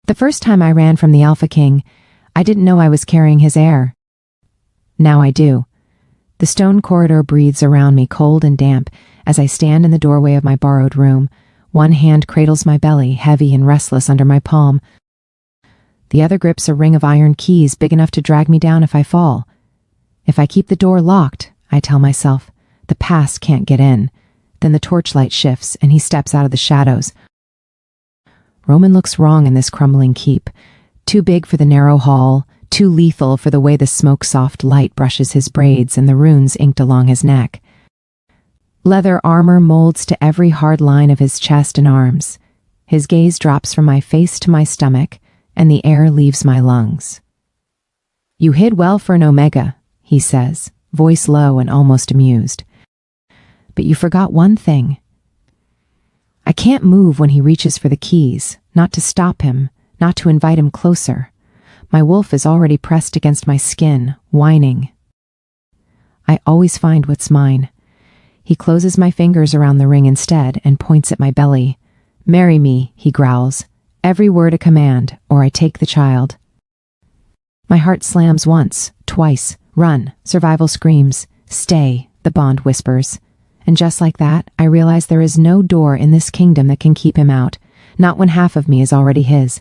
The first time I ran from the Alpha King, I didn't know I was carrying his heir. Now I do. The stone corridor breathes around me cold and damp as I stand in the doorway of my borrowed room. One hand cradles my belly, heavy and restless under my palm. The other grips a ring of iron keys big enough to drag me down if I fall. If I keep the door locked, I tell myself, the past can't get in. Then the torchlight shifts and he steps out of the shadows. Roman looks wrong in this crumbling keep. Too big for the narrow hall, too lethal for the way the smoke-soft light brushes his braids and the runes inked along his neck. Leather armor molds to every hard line of his chest and arms. His gaze drops from my face to my stomach, and the air leaves my lungs. "You hid well for an Omega," he says, voice low and almost amused. "But you forgot one thing." I can't move when he reaches for the keys, not to stop him, not to invite him closer. My wolf is already pressed against my skin, whining. I always find what's mine. He closes my fingers around the ring instead and points at my belly. "Marry me," he growls. "Every word a command, or I take the child." My heart slams once, twice. "Run," survival screams. "Stay," the bond whispers. And just like that, I realize there is no door in this kingdom that can keep him out, not when half of me is already his.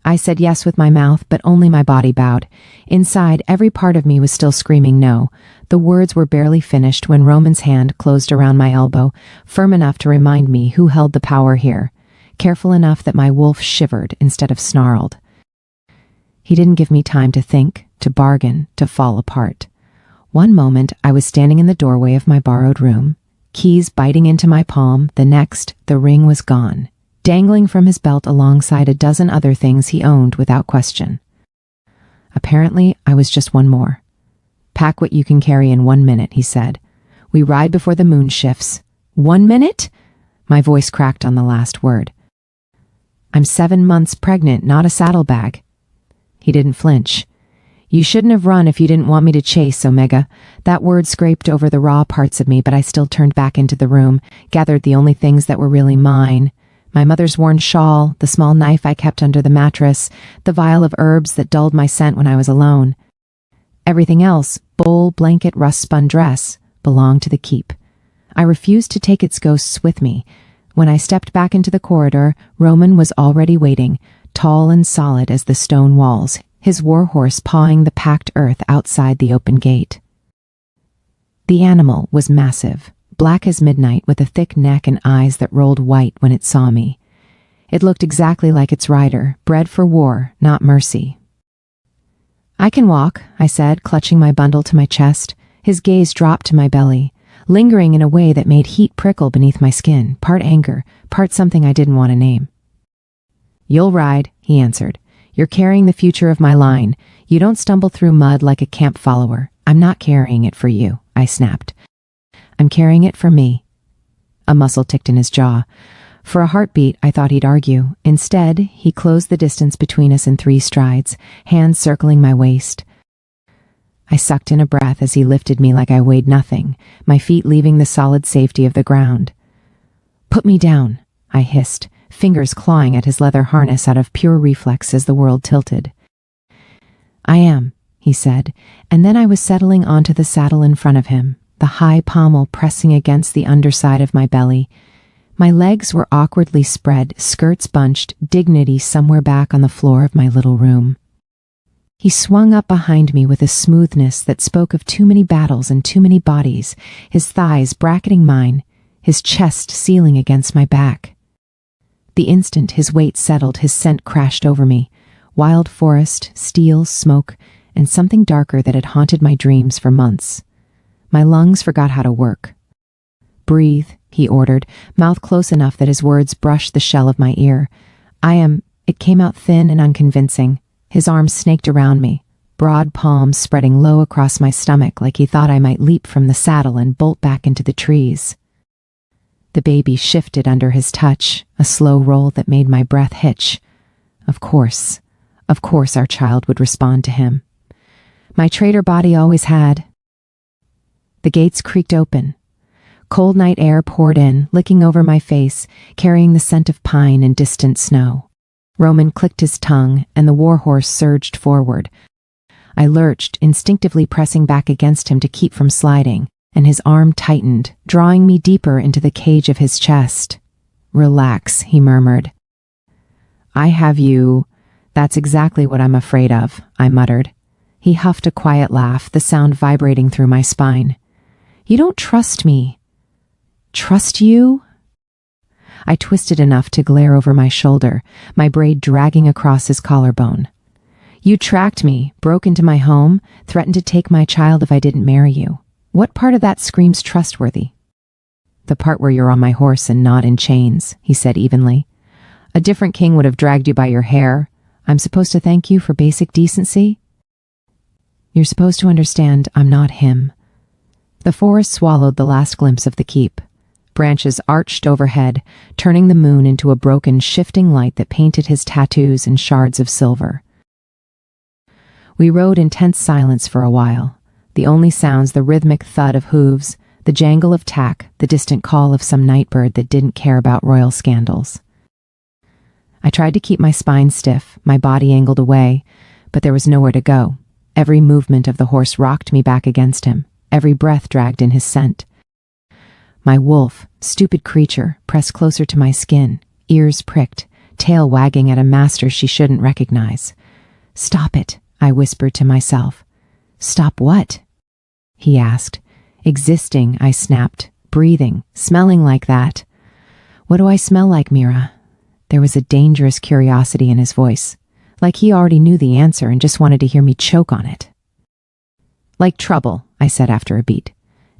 I said yes with my mouth, but only my body bowed. Inside, every part of me was still screaming no. The words were barely finished when Roman's hand closed around my elbow, firm enough to remind me who held the power here, careful enough that my wolf shivered instead of snarled. He didn't give me time to think, to bargain, to fall apart. One moment, I was standing in the doorway of my borrowed room, keys biting into my palm. The next, the ring was gone, dangling from his belt alongside a dozen other things he owned without question. Apparently, I was just one more. "Pack what you can carry in 1 minute," he said. "We ride before the moon shifts." 1 minute? My voice cracked on the last word. "I'm 7 months pregnant, not a saddlebag." He didn't flinch. "You shouldn't have run if you didn't want me to chase, Omega." That word scraped over the raw parts of me, but I still turned back into the room, gathered the only things that were really mine. My mother's worn shawl, the small knife I kept under the mattress, the vial of herbs that dulled my scent when I was alone. Everything else, bowl, blanket, rust-spun dress, belonged to the keep. I refused to take its ghosts with me. When I stepped back into the corridor, Roman was already waiting, tall and solid as the stone walls, his warhorse pawing the packed earth outside the open gate. The animal was massive, black as midnight with a thick neck and eyes that rolled white when it saw me. It looked exactly like its rider, bred for war, not mercy. "I can walk," I said, clutching my bundle to my chest. His gaze dropped to my belly, lingering in a way that made heat prickle beneath my skin, part anger, part something I didn't want to name. "You'll ride," he answered. "You're carrying the future of my line. You don't stumble through mud like a camp follower. I'm not carrying it for you," I snapped. "I'm carrying it for me." A muscle ticked in his jaw. For a heartbeat, I thought he'd argue. Instead, he closed the distance between us in 3 strides, hands circling my waist. I sucked in a breath as he lifted me like I weighed nothing, my feet leaving the solid safety of the ground. "Put me down," I hissed, fingers clawing at his leather harness out of pure reflex as the world tilted. "I am," he said, and then I was settling onto the saddle in front of him, the high pommel pressing against the underside of my belly. My legs were awkwardly spread, skirts bunched, dignity somewhere back on the floor of my little room. He swung up behind me with a smoothness that spoke of too many battles and too many bodies, his thighs bracketing mine, his chest sealing against my back. The instant his weight settled, his scent crashed over me. Wild forest, steel, smoke, and something darker that had haunted my dreams for months. My lungs forgot how to work. "Breathe," he ordered, mouth close enough that his words brushed the shell of my ear. It came out thin and unconvincing. His arms snaked around me, broad palms spreading low across my stomach like he thought I might leap from the saddle and bolt back into the trees. The baby shifted under his touch, a slow roll that made my breath hitch. Of course our child would respond to him. My traitor body always had. The gates creaked open. Cold night air poured in, licking over my face, carrying the scent of pine and distant snow. Roman clicked his tongue, and the warhorse surged forward. I lurched, instinctively pressing back against him to keep from sliding, and his arm tightened, drawing me deeper into the cage of his chest. "Relax," he murmured. "I have you. That's exactly what I'm afraid of," I muttered. He huffed a quiet laugh, the sound vibrating through my spine. "You don't trust me." "Trust you?" I twisted enough to glare over my shoulder, my braid dragging across his collarbone. "You tracked me, broke into my home, threatened to take my child if I didn't marry you. What part of that screams trustworthy?" "The part where you're on my horse and not in chains," he said evenly. "A different king would have dragged you by your hair. I'm supposed to thank you for basic decency?" "You're supposed to understand I'm not him." The forest swallowed the last glimpse of the keep. Branches arched overhead, turning the moon into a broken, shifting light that painted his tattoos in shards of silver. We rode in tense silence for a while. The only sounds the rhythmic thud of hooves, the jangle of tack, the distant call of some nightbird that didn't care about royal scandals. I tried to keep my spine stiff, my body angled away, but there was nowhere to go. Every movement of the horse rocked me back against him. Every breath dragged in his scent. My wolf, stupid creature, pressed closer to my skin, ears pricked, tail wagging at a master she shouldn't recognize. "Stop it," I whispered to myself. "Stop what?" he asked. "Existing," I snapped. "Breathing, smelling like that." "What do I smell like, Mira?" There was a dangerous curiosity in his voice, like he already knew the answer and just wanted to hear me choke on it. "Like trouble," I said after a beat.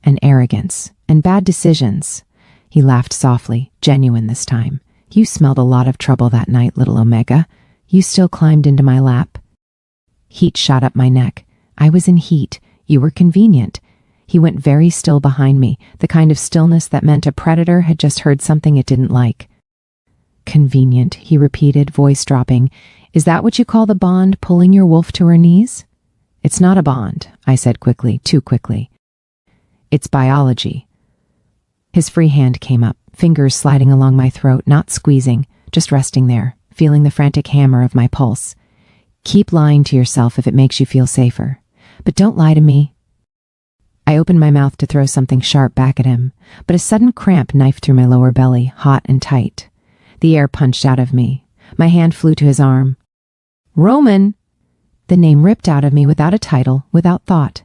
"And arrogance, and bad decisions." He laughed softly, genuine this time. "You smelled a lot of trouble that night, little Omega. You still climbed into my lap." Heat shot up my neck. I was in heat. You were convenient. He went very still behind me, the kind of stillness that meant a predator had just heard something it didn't like. "Convenient," he repeated, voice dropping. "Is that what you call the bond pulling your wolf to her knees?" "It's not a bond," I said quickly, too quickly. "It's biology." His free hand came up, fingers sliding along my throat, not squeezing, just resting there, feeling the frantic hammer of my pulse. "Keep lying to yourself if it makes you feel safer. But don't lie to me." I opened my mouth to throw something sharp back at him, but a sudden cramp knifed through my lower belly, hot and tight. The air punched out of me. My hand flew to his arm. "Roman!" The name ripped out of me without a title, without thought.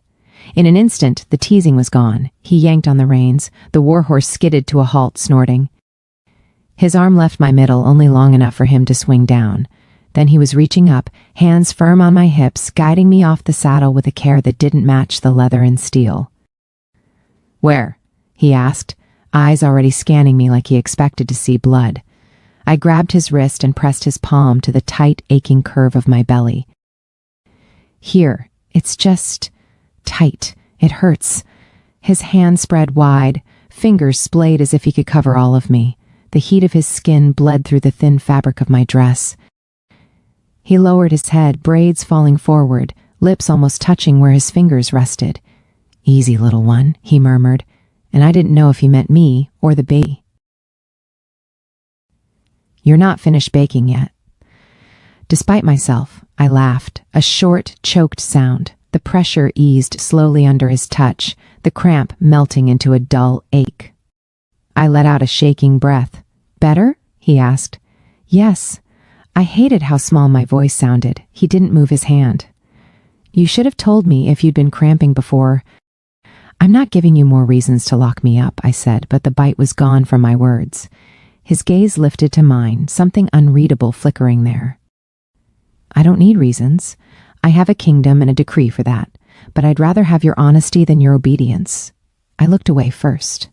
In an instant, the teasing was gone. He yanked on the reins. The warhorse skidded to a halt, snorting. His arm left my middle only long enough for him to swing down. Then he was reaching up, hands firm on my hips, guiding me off the saddle with a care that didn't match the leather and steel. "Where?" he asked, eyes already scanning me like he expected to see blood. I grabbed his wrist and pressed his palm to the tight, aching curve of my belly. "Here, it's just tight. It hurts." His hand spread wide, fingers splayed as if he could cover all of me. The heat of his skin bled through the thin fabric of my dress. He lowered his head, braids falling forward, lips almost touching where his fingers rested. "Easy, little one," he murmured, and I didn't know if he meant me or the baby. "You're not finished baking yet." Despite myself, I laughed, a short, choked sound. The pressure eased slowly under his touch, the cramp melting into a dull ache. I let out a shaking breath. "Better?" he asked. "Yes." I hated how small my voice sounded. He didn't move his hand. "You should have told me if you'd been cramping before." "I'm not giving you more reasons to lock me up," I said, but the bite was gone from my words. His gaze lifted to mine, something unreadable flickering there. "I don't need reasons. I have a kingdom and a decree for that, but I'd rather have your honesty than your obedience." I looked away first.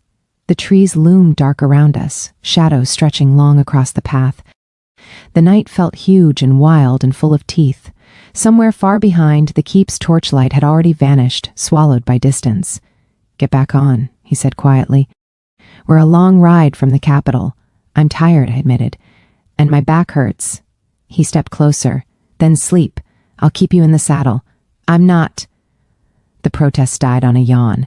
The trees loomed dark around us, shadows stretching long across the path. The night felt huge and wild and full of teeth. Somewhere far behind, the keep's torchlight had already vanished, swallowed by distance. "Get back on," he said quietly. "We're a long ride from the capital." "I'm tired," I admitted, "and my back hurts." He stepped closer. "Then sleep. I'll keep you in the saddle." "I'm not." The protest died on a yawn.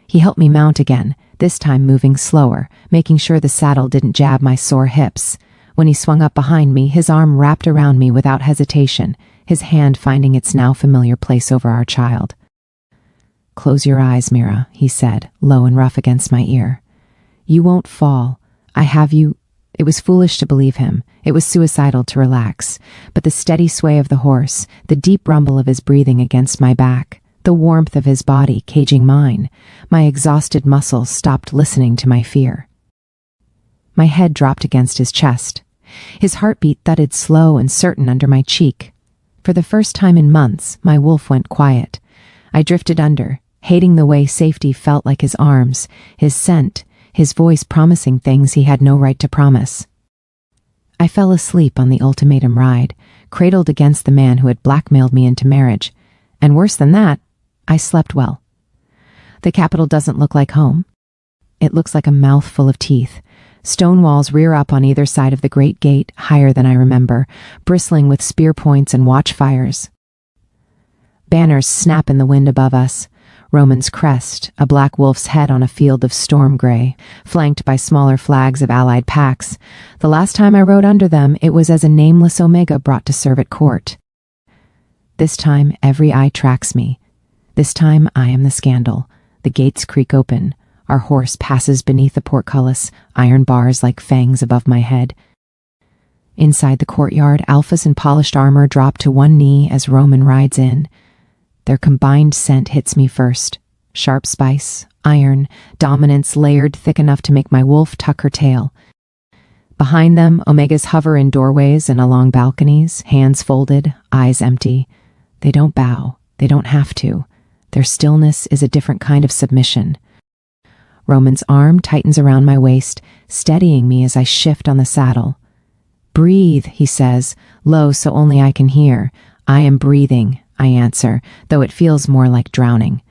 He helped me mount again, this time moving slower, making sure the saddle didn't jab my sore hips. When he swung up behind me, his arm wrapped around me without hesitation, his hand finding its now familiar place over our child. "Close your eyes, Mira," he said, low and rough against my ear. "You won't fall. I have you." It was foolish to believe him. It was suicidal to relax. But the steady sway of the horse, the deep rumble of his breathing against my back, the warmth of his body caging mine, my exhausted muscles stopped listening to my fear. My head dropped against his chest. His heartbeat thudded slow and certain under my cheek. For the first time in months, my wolf went quiet. I drifted under, hating the way safety felt like his arms, his scent, his voice promising things he had no right to promise. I fell asleep on the ultimatum ride, cradled against the man who had blackmailed me into marriage. And worse than that, I slept well. The capital doesn't look like home. It looks like a mouthful of teeth. Stone walls rear up on either side of the great gate, higher than I remember, bristling with spear points and watchfires. Banners snap in the wind above us. Roman's crest, a black wolf's head on a field of storm gray, flanked by smaller flags of allied packs. The last time I rode under them, it was as a nameless Omega brought to serve at court. This time, every eye tracks me. This time, I am the scandal. The gates creak open. Our horse passes beneath the portcullis, iron bars like fangs above my head. Inside the courtyard, alphas in polished armor drop to one knee as Roman rides in. Their combined scent hits me first. Sharp spice, iron, dominance layered thick enough to make my wolf tuck her tail. Behind them, Omegas hover in doorways and along balconies, hands folded, eyes empty. They don't bow. They don't have to. Their stillness is a different kind of submission. Roman's arm tightens around my waist, steadying me as I shift on the saddle. "Breathe," he says, low so only I can hear. "I am breathing," I answer, though it feels more like drowning.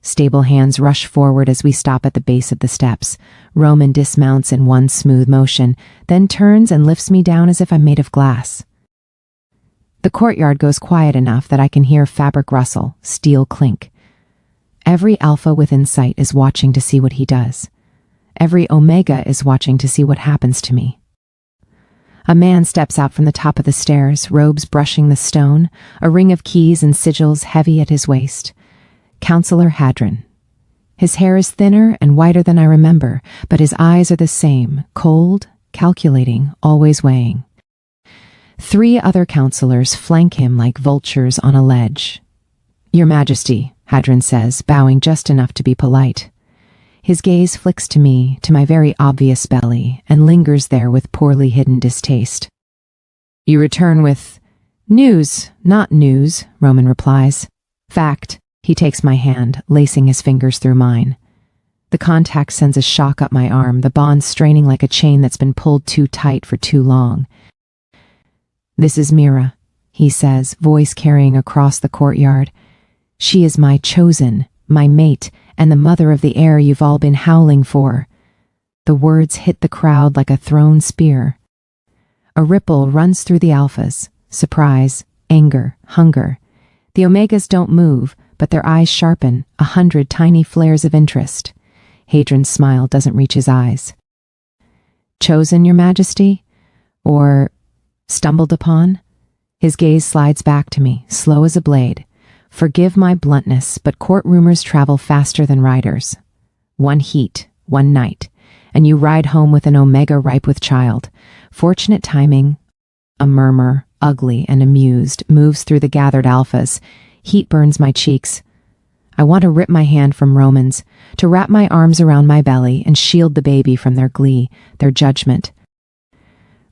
Stable hands rush forward as we stop at the base of the steps. Roman dismounts in one smooth motion, then turns and lifts me down as if I'm made of glass. The courtyard goes quiet enough that I can hear fabric rustle, steel clink. Every alpha within sight is watching to see what he does. Every Omega is watching to see what happens to me. A man steps out from the top of the stairs, robes brushing the stone, a ring of keys and sigils heavy at his waist. Counselor Hadron. His hair is thinner and whiter than I remember, but his eyes are the same, cold, calculating, always weighing. 3 other counselors flank him like vultures on a ledge. "Your Majesty," Hadron says, bowing just enough to be polite. His gaze flicks to me, to my very obvious belly, and lingers there with poorly hidden distaste. "You return with news, not news," Roman replies. "Fact." He takes my hand, lacing his fingers through mine. The contact sends a shock up my arm, the bond straining like a chain that's been pulled too tight for too long. "This is Mira," he says, voice carrying across the courtyard. "She is my chosen, my mate, and the mother of the heir you've all been howling for." The words hit the crowd like a thrown spear. A ripple runs through the alphas. Surprise, anger, hunger. The Omegas don't move, but their eyes sharpen, 100 tiny flares of interest. Hadron's smile doesn't reach his eyes. "Chosen, Your Majesty? Or stumbled upon?" His gaze slides back to me, slow as a blade. "Forgive my bluntness, but court rumors travel faster than riders. One heat, one night, and you ride home with an Omega ripe with child. Fortunate timing." A murmur, ugly and amused, moves through the gathered alphas. Heat burns my cheeks. I want to rip my hand from Roman's, to wrap my arms around my belly and shield the baby from their glee, their judgment.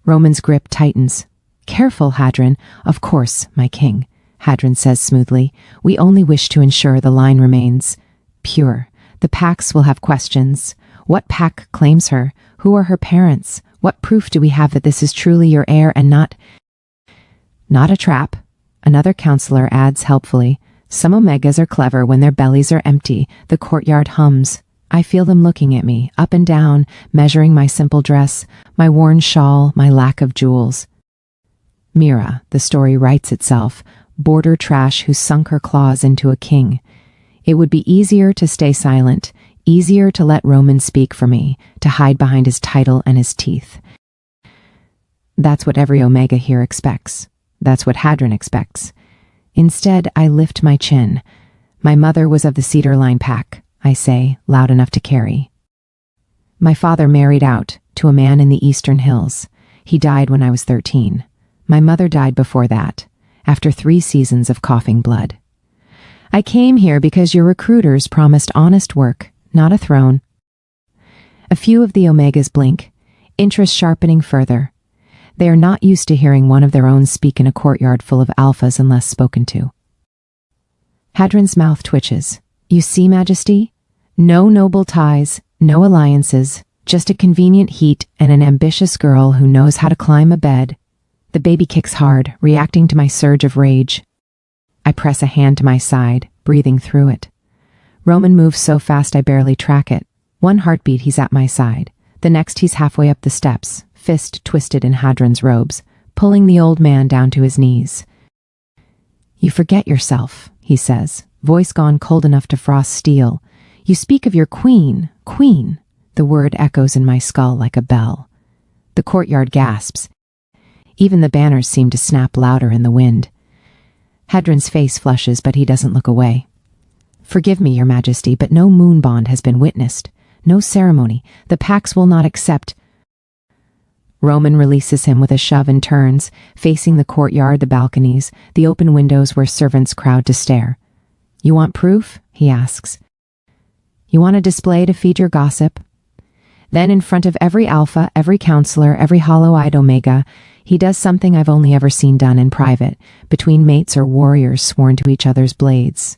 Roman's grip tightens. "Careful, Hadron." "Of course, my king," Hadron says smoothly. "We only wish to ensure the line remains pure. The packs will have questions. What pack claims her? Who are her parents? What proof do we have that this is truly your heir and not a trap?" Another counselor adds helpfully. "Some Omegas are clever when their bellies are empty." The courtyard hums. I feel them looking at me, up and down, measuring my simple dress, my worn shawl, my lack of jewels. Mira, the story writes itself, border trash who sunk her claws into a king. It would be easier to stay silent, easier to let Roman speak for me, to hide behind his title and his teeth. That's what every Omega here expects. That's what Hadron expects. Instead, I lift my chin. My mother was of the Cedar Line pack, I say, loud enough to carry. My father married out to a man in the Eastern Hills. He died when I was 13. My mother died before that, after 3 seasons of coughing blood. I came here because your recruiters promised honest work, not a throne. A few of the Omegas blink, interest sharpening further. They are not used to hearing one of their own speak in a courtyard full of alphas unless spoken to. Hadron's mouth twitches. You see, Majesty? No noble ties, no alliances, just a convenient heat and an ambitious girl who knows how to climb a bed. The baby kicks hard, reacting to my surge of rage. I press a hand to my side, breathing through it. Roman moves so fast I barely track it. One heartbeat he's at my side. The next he's halfway up the steps, fist twisted in Hadron's robes, pulling the old man down to his knees. You forget yourself, he says, voice gone cold enough to frost steel. You speak of your queen, queen. The word echoes in my skull like a bell. The courtyard gasps. Even the banners seem to snap louder in the wind. Hadron's face flushes, but he doesn't look away. Forgive me, Your Majesty, but no moon bond has been witnessed. No ceremony. The Pax will not accept. Roman releases him with a shove and turns, facing the courtyard, the balconies, the open windows where servants crowd to stare. You want proof? He asks. You want a display to feed your gossip? Then in front of every alpha, every counselor, every hollow-eyed Omega, he does something I've only ever seen done in private, between mates or warriors sworn to each other's blades.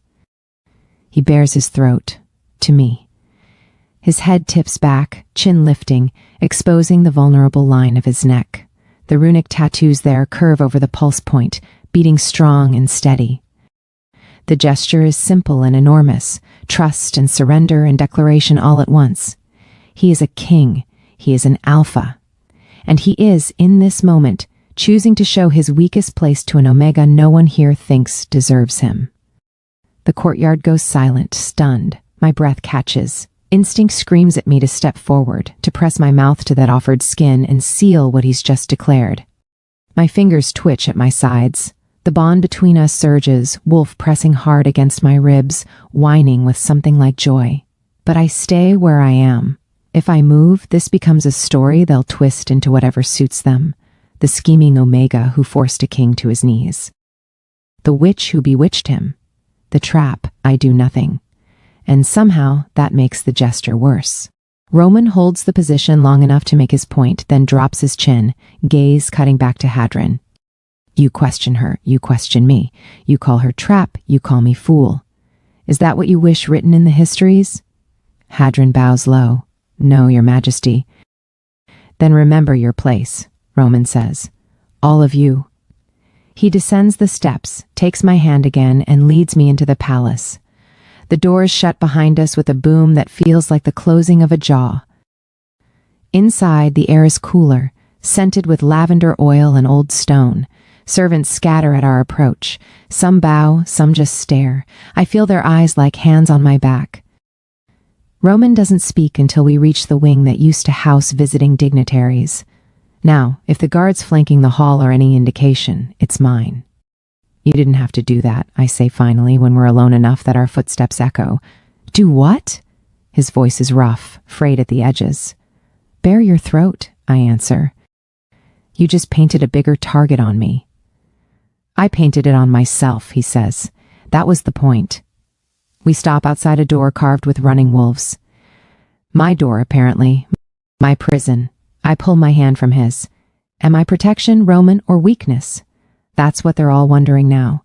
He bares his throat, to me. His head tips back, chin lifting, exposing the vulnerable line of his neck. The runic tattoos there curve over the pulse point, beating strong and steady. The gesture is simple and enormous, trust and surrender and declaration all at once. He is a king. He is an alpha. And he is, in this moment, choosing to show his weakest place to an Omega no one here thinks deserves him. The courtyard goes silent, stunned. My breath catches. Instinct screams at me to step forward, to press my mouth to that offered skin and seal what he's just declared. My fingers twitch at my sides. The bond between us surges, wolf pressing hard against my ribs, whining with something like joy. But I stay where I am. If I move, this becomes a story they'll twist into whatever suits them. The scheming Omega who forced a king to his knees. The witch who bewitched him. The trap, I do nothing. And somehow that makes the gesture worse. Roman holds the position long enough to make his point, then drops his chin, gaze cutting back to Hadron. You question her, you question me. You call her trap, you call me fool. Is that what you wish written in the histories? Hadron bows low. No, Your Majesty. Then remember your place, Roman says. All of you. He descends the steps, takes my hand again, and leads me into the palace. The doors shut behind us with a boom that feels like the closing of a jaw. Inside, the air is cooler, scented with lavender oil and old stone. Servants scatter at our approach. Some bow, some just stare. I feel their eyes like hands on my back. Roman doesn't speak until we reach the wing that used to house visiting dignitaries. Now, if the guards flanking the hall are any indication, it's mine. You didn't have to do that, I say finally when we're alone enough that our footsteps echo. Do what? His voice is rough, frayed at the edges. Bare your throat, I answer. You just painted a bigger target on me. I painted it on myself, he says. That was the point. We stop outside a door carved with running wolves. My door, apparently. My prison. I pull my hand from his. Am I protection, Roman, or weakness? That's what they're all wondering now.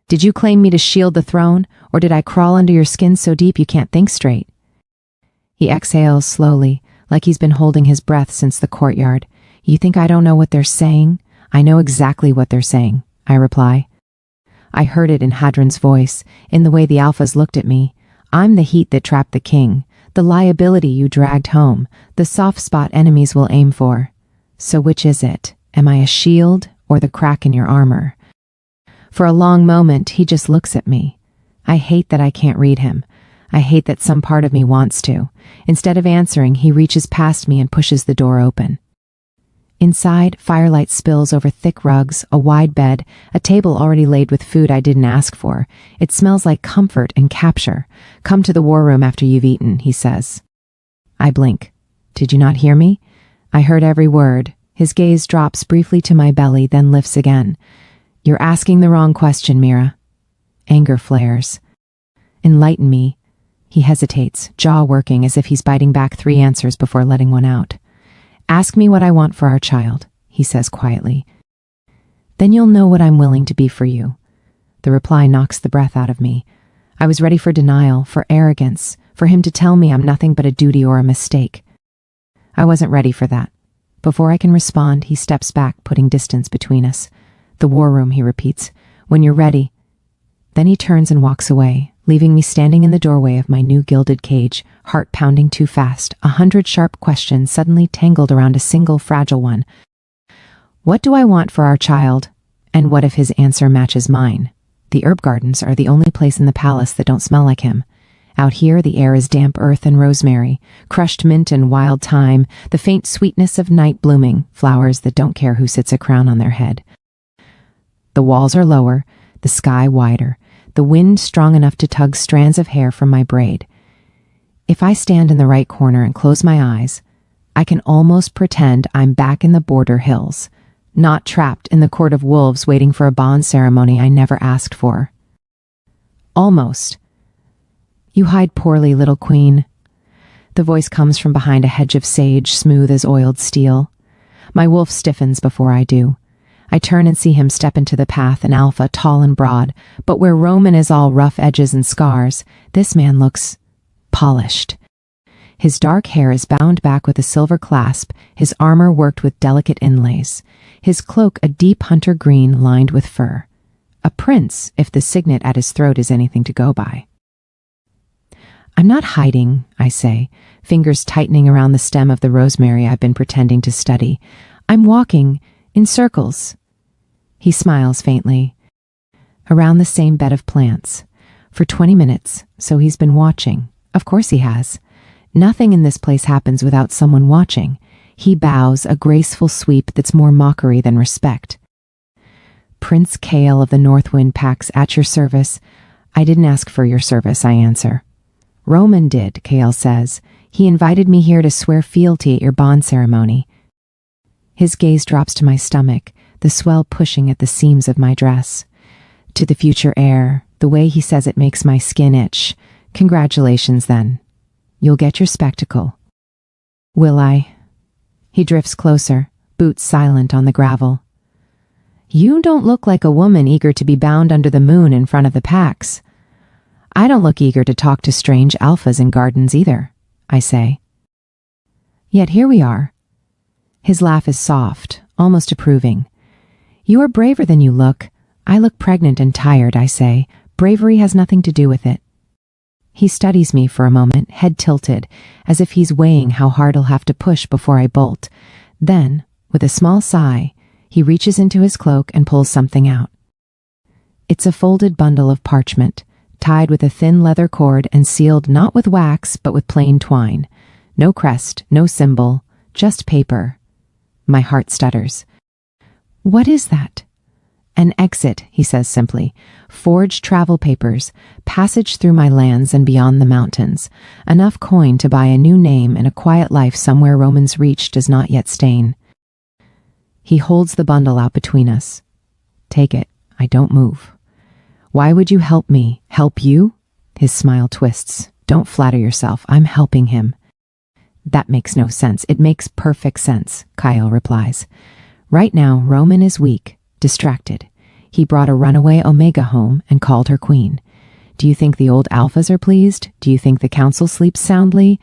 Did you claim me to shield the throne, or did I crawl under your skin so deep you can't think straight? He exhales slowly, like he's been holding his breath since the courtyard. You think I don't know what they're saying? I know exactly what they're saying, I reply. I heard it in Hadron's voice, in the way the alphas looked at me. I'm the heat that trapped the king, the liability you dragged home, the soft spot enemies will aim for. So which is it? Am I a shield or the crack in your armor? For a long moment, he just looks at me. I hate that I can't read him. I hate that some part of me wants to. Instead of answering, he reaches past me and pushes the door open. Inside, firelight spills over thick rugs, a wide bed, a table already laid with food I didn't ask for. It smells like comfort and capture. "Come to the war room after you've eaten," he says. I blink. "Did you not hear me?" I heard every word. His gaze drops briefly to my belly, then lifts again. "You're asking the wrong question, Mira." Anger flares. "Enlighten me." He hesitates, jaw working as if he's biting back 3 answers before letting one out. "Ask me what I want for our child," he says quietly. "Then you'll know what I'm willing to be for you." The reply knocks the breath out of me. I was ready for denial, for arrogance, for him to tell me I'm nothing but a duty or a mistake. I wasn't ready for that. Before I can respond, he steps back, putting distance between us. "The war room," he repeats. "When you're ready." Then he turns and walks away, leaving me standing in the doorway of my new gilded cage, heart pounding too fast, 100 sharp questions suddenly tangled around a single fragile one. What do I want for our child? And what if his answer matches mine? The herb gardens are the only place in the palace that don't smell like him. Out here, the air is damp earth and rosemary, crushed mint and wild thyme, the faint sweetness of night blooming, flowers that don't care who sits a crown on their head. The walls are lower, the sky wider, the wind strong enough to tug strands of hair from my braid. If I stand in the right corner and close my eyes, I can almost pretend I'm back in the border hills, not trapped in the court of wolves waiting for a bond ceremony I never asked for. Almost. "You hide poorly, little queen." The voice comes from behind a hedge of sage, smooth as oiled steel. My wolf stiffens before I do. I turn and see him step into the path, an alpha, tall and broad, but where Roman is all rough edges and scars, this man looks polished. His dark hair is bound back with a silver clasp, his armor worked with delicate inlays, his cloak a deep hunter green lined with fur. A prince, if the signet at his throat is anything to go by. "I'm not hiding," I say, fingers tightening around the stem of the rosemary I've been pretending to study. "I'm walking in circles." He smiles faintly. "Around the same bed of plants. For 20 minutes, so he's been watching. Of course he has. Nothing in this place happens without someone watching." He bows, a graceful sweep that's more mockery than respect. "Prince Kale of the Northwind Packs at your service." "I didn't ask for your service," I answer. "Roman did," Kale says. "He invited me here to swear fealty at your bond ceremony." His gaze drops to my stomach, the swell pushing at the seams of my dress. "To the future heir," the way he says it makes my skin itch. "Congratulations, then. You'll get your spectacle." "Will I?" He drifts closer, boots silent on the gravel. "You don't look like a woman eager to be bound under the moon in front of the packs." "I don't look eager to talk to strange alphas in gardens either," I say. Yet here we are. His laugh is soft, almost approving. "You are braver than you look." "I look pregnant and tired," I say. "Bravery has nothing to do with it." He studies me for a moment, head tilted, as if he's weighing how hard he'll have to push before I bolt. Then, with a small sigh, he reaches into his cloak and pulls something out. It's a folded bundle of parchment, tied with a thin leather cord and sealed not with wax but with plain twine. No crest, no symbol, just paper. My heart stutters. "What is that?" "An exit," he says simply. "Forged travel papers, passage through my lands and beyond the mountains. Enough coin to buy a new name and a quiet life somewhere Roman's reach does not yet stain." He holds the bundle out between us. "Take it." I don't move. "Why would you help me? Help you?" His smile twists. "Don't flatter yourself. I'm helping him." "That makes no sense." "It makes perfect sense," Kyle replies. "Right now, Roman is weak, distracted. He brought a runaway Omega home and called her queen. Do you think the old alphas are pleased? Do you think the council sleeps soundly?"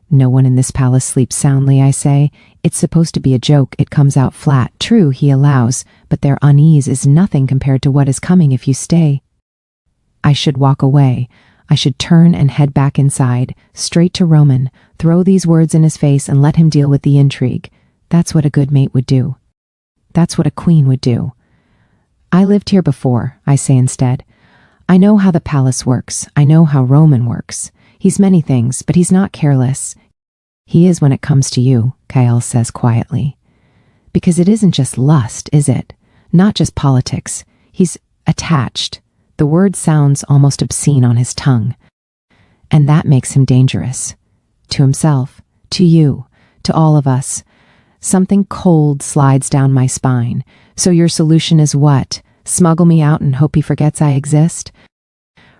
"No one in this palace sleeps soundly," I say. "It's supposed to be a joke. It comes out flat." "True," he allows, "but their unease is nothing compared to what is coming if you stay." I should walk away. I should turn and head back inside, straight to Roman, throw these words in his face and let him deal with the intrigue. That's what a good mate would do. That's what a queen would do. "I lived here before," I say instead. "I know how the palace works. I know how Roman works. He's many things, but he's not careless." "He is when it comes to you," Kyle says quietly. Because it isn't just lust, is it? Not just politics. He's attached. The word sounds almost obscene on his tongue. And that makes him dangerous. To himself, to you, to all of us. Something cold slides down my spine. So your solution is what? Smuggle me out and hope he forgets I exist?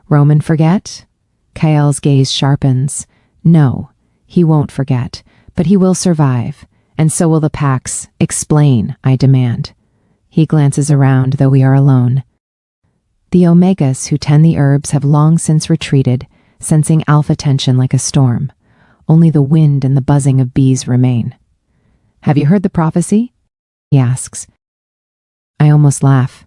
Roman forget? Kael's gaze sharpens. No, he won't forget, but he will survive. And so will the Pax. Explain, I demand. He glances around, though we are alone. The Omegas who tend the herbs have long since retreated, sensing alpha tension like a storm. Only the wind and the buzzing of bees remain. Have you heard the prophecy? He asks. I almost laugh.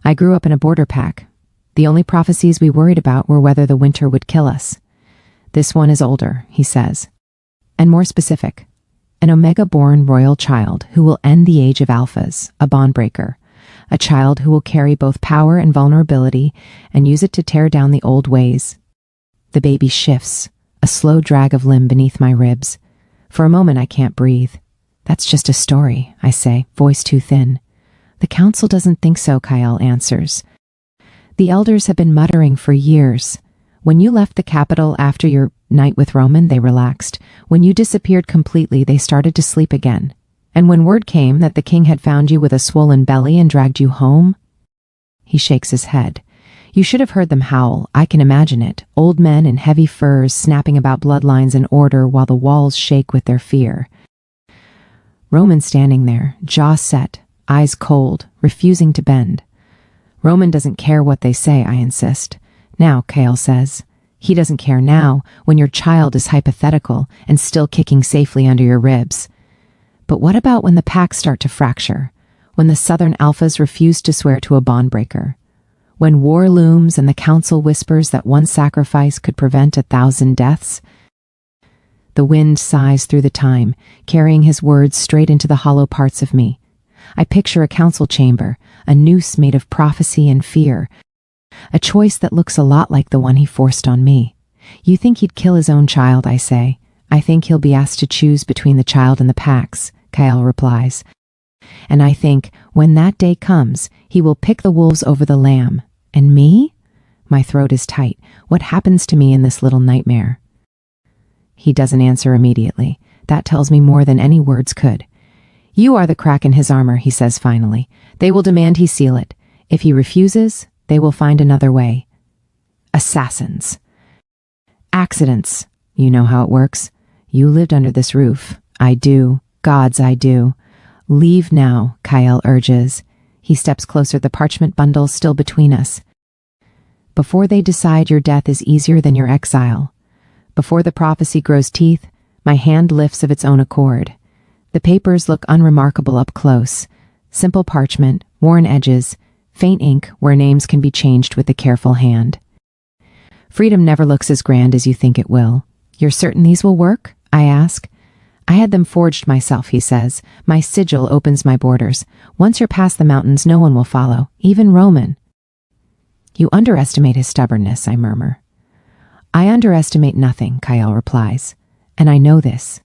I grew up in a border pack. The only prophecies we worried about were whether the winter would kill us. This one is older, he says, and more specific. An Omega-born royal child who will end the age of alphas, a bondbreaker, a child who will carry both power and vulnerability and use it to tear down the old ways. The baby shifts, a slow drag of limb beneath my ribs. For a moment I can't breathe. That's just a story, I say, voice too thin. The council doesn't think so, Kael answers. The elders have been muttering for years. When you left the capital after your night with Roman, they relaxed. When you disappeared completely, they started to sleep again. And when word came that the king had found you with a swollen belly and dragged you home, he shakes his head. You should have heard them howl. I can imagine it. Old men in heavy furs snapping about bloodlines in order while the walls shake with their fear. Roman standing there, jaw set, eyes cold, refusing to bend. Roman doesn't care what they say, I insist. Now, Kael says. He doesn't care now, when your child is hypothetical and still kicking safely under your ribs. But what about when the packs start to fracture? When the southern alphas refuse to swear to a bondbreaker? When war looms and the council whispers that one sacrifice could prevent 1,000 deaths? The wind sighs through the time, carrying his words straight into the hollow parts of me. I picture a council chamber, a noose made of prophecy and fear, a choice that looks a lot like the one he forced on me. You think he'd kill his own child, I say. I think he'll be asked to choose between the child and the Pax, Kael replies. And I think, when that day comes, he will pick the wolves over the lamb. And me? My throat is tight. What happens to me in this little nightmare? He doesn't answer immediately. That tells me more than any words could. You are the crack in his armor, he says finally. They will demand he seal it. If he refuses, they will find another way. Assassins. Accidents. You know how it works. You lived under this roof. I do. Gods, I do. Leave now, Kael urges. He steps closer, the parchment bundle still between us. Before they decide your death is easier than your exile. Before the prophecy grows teeth, my hand lifts of its own accord. The papers look unremarkable up close. Simple parchment, worn edges, faint ink where names can be changed with a careful hand. Freedom never looks as grand as you think it will. You're certain these will work? I ask. I had them forged myself, he says. My sigil opens my borders. Once you're past the mountains, no one will follow, even Roman. You underestimate his stubbornness, I murmur. I underestimate nothing, Kael replies. And I know this.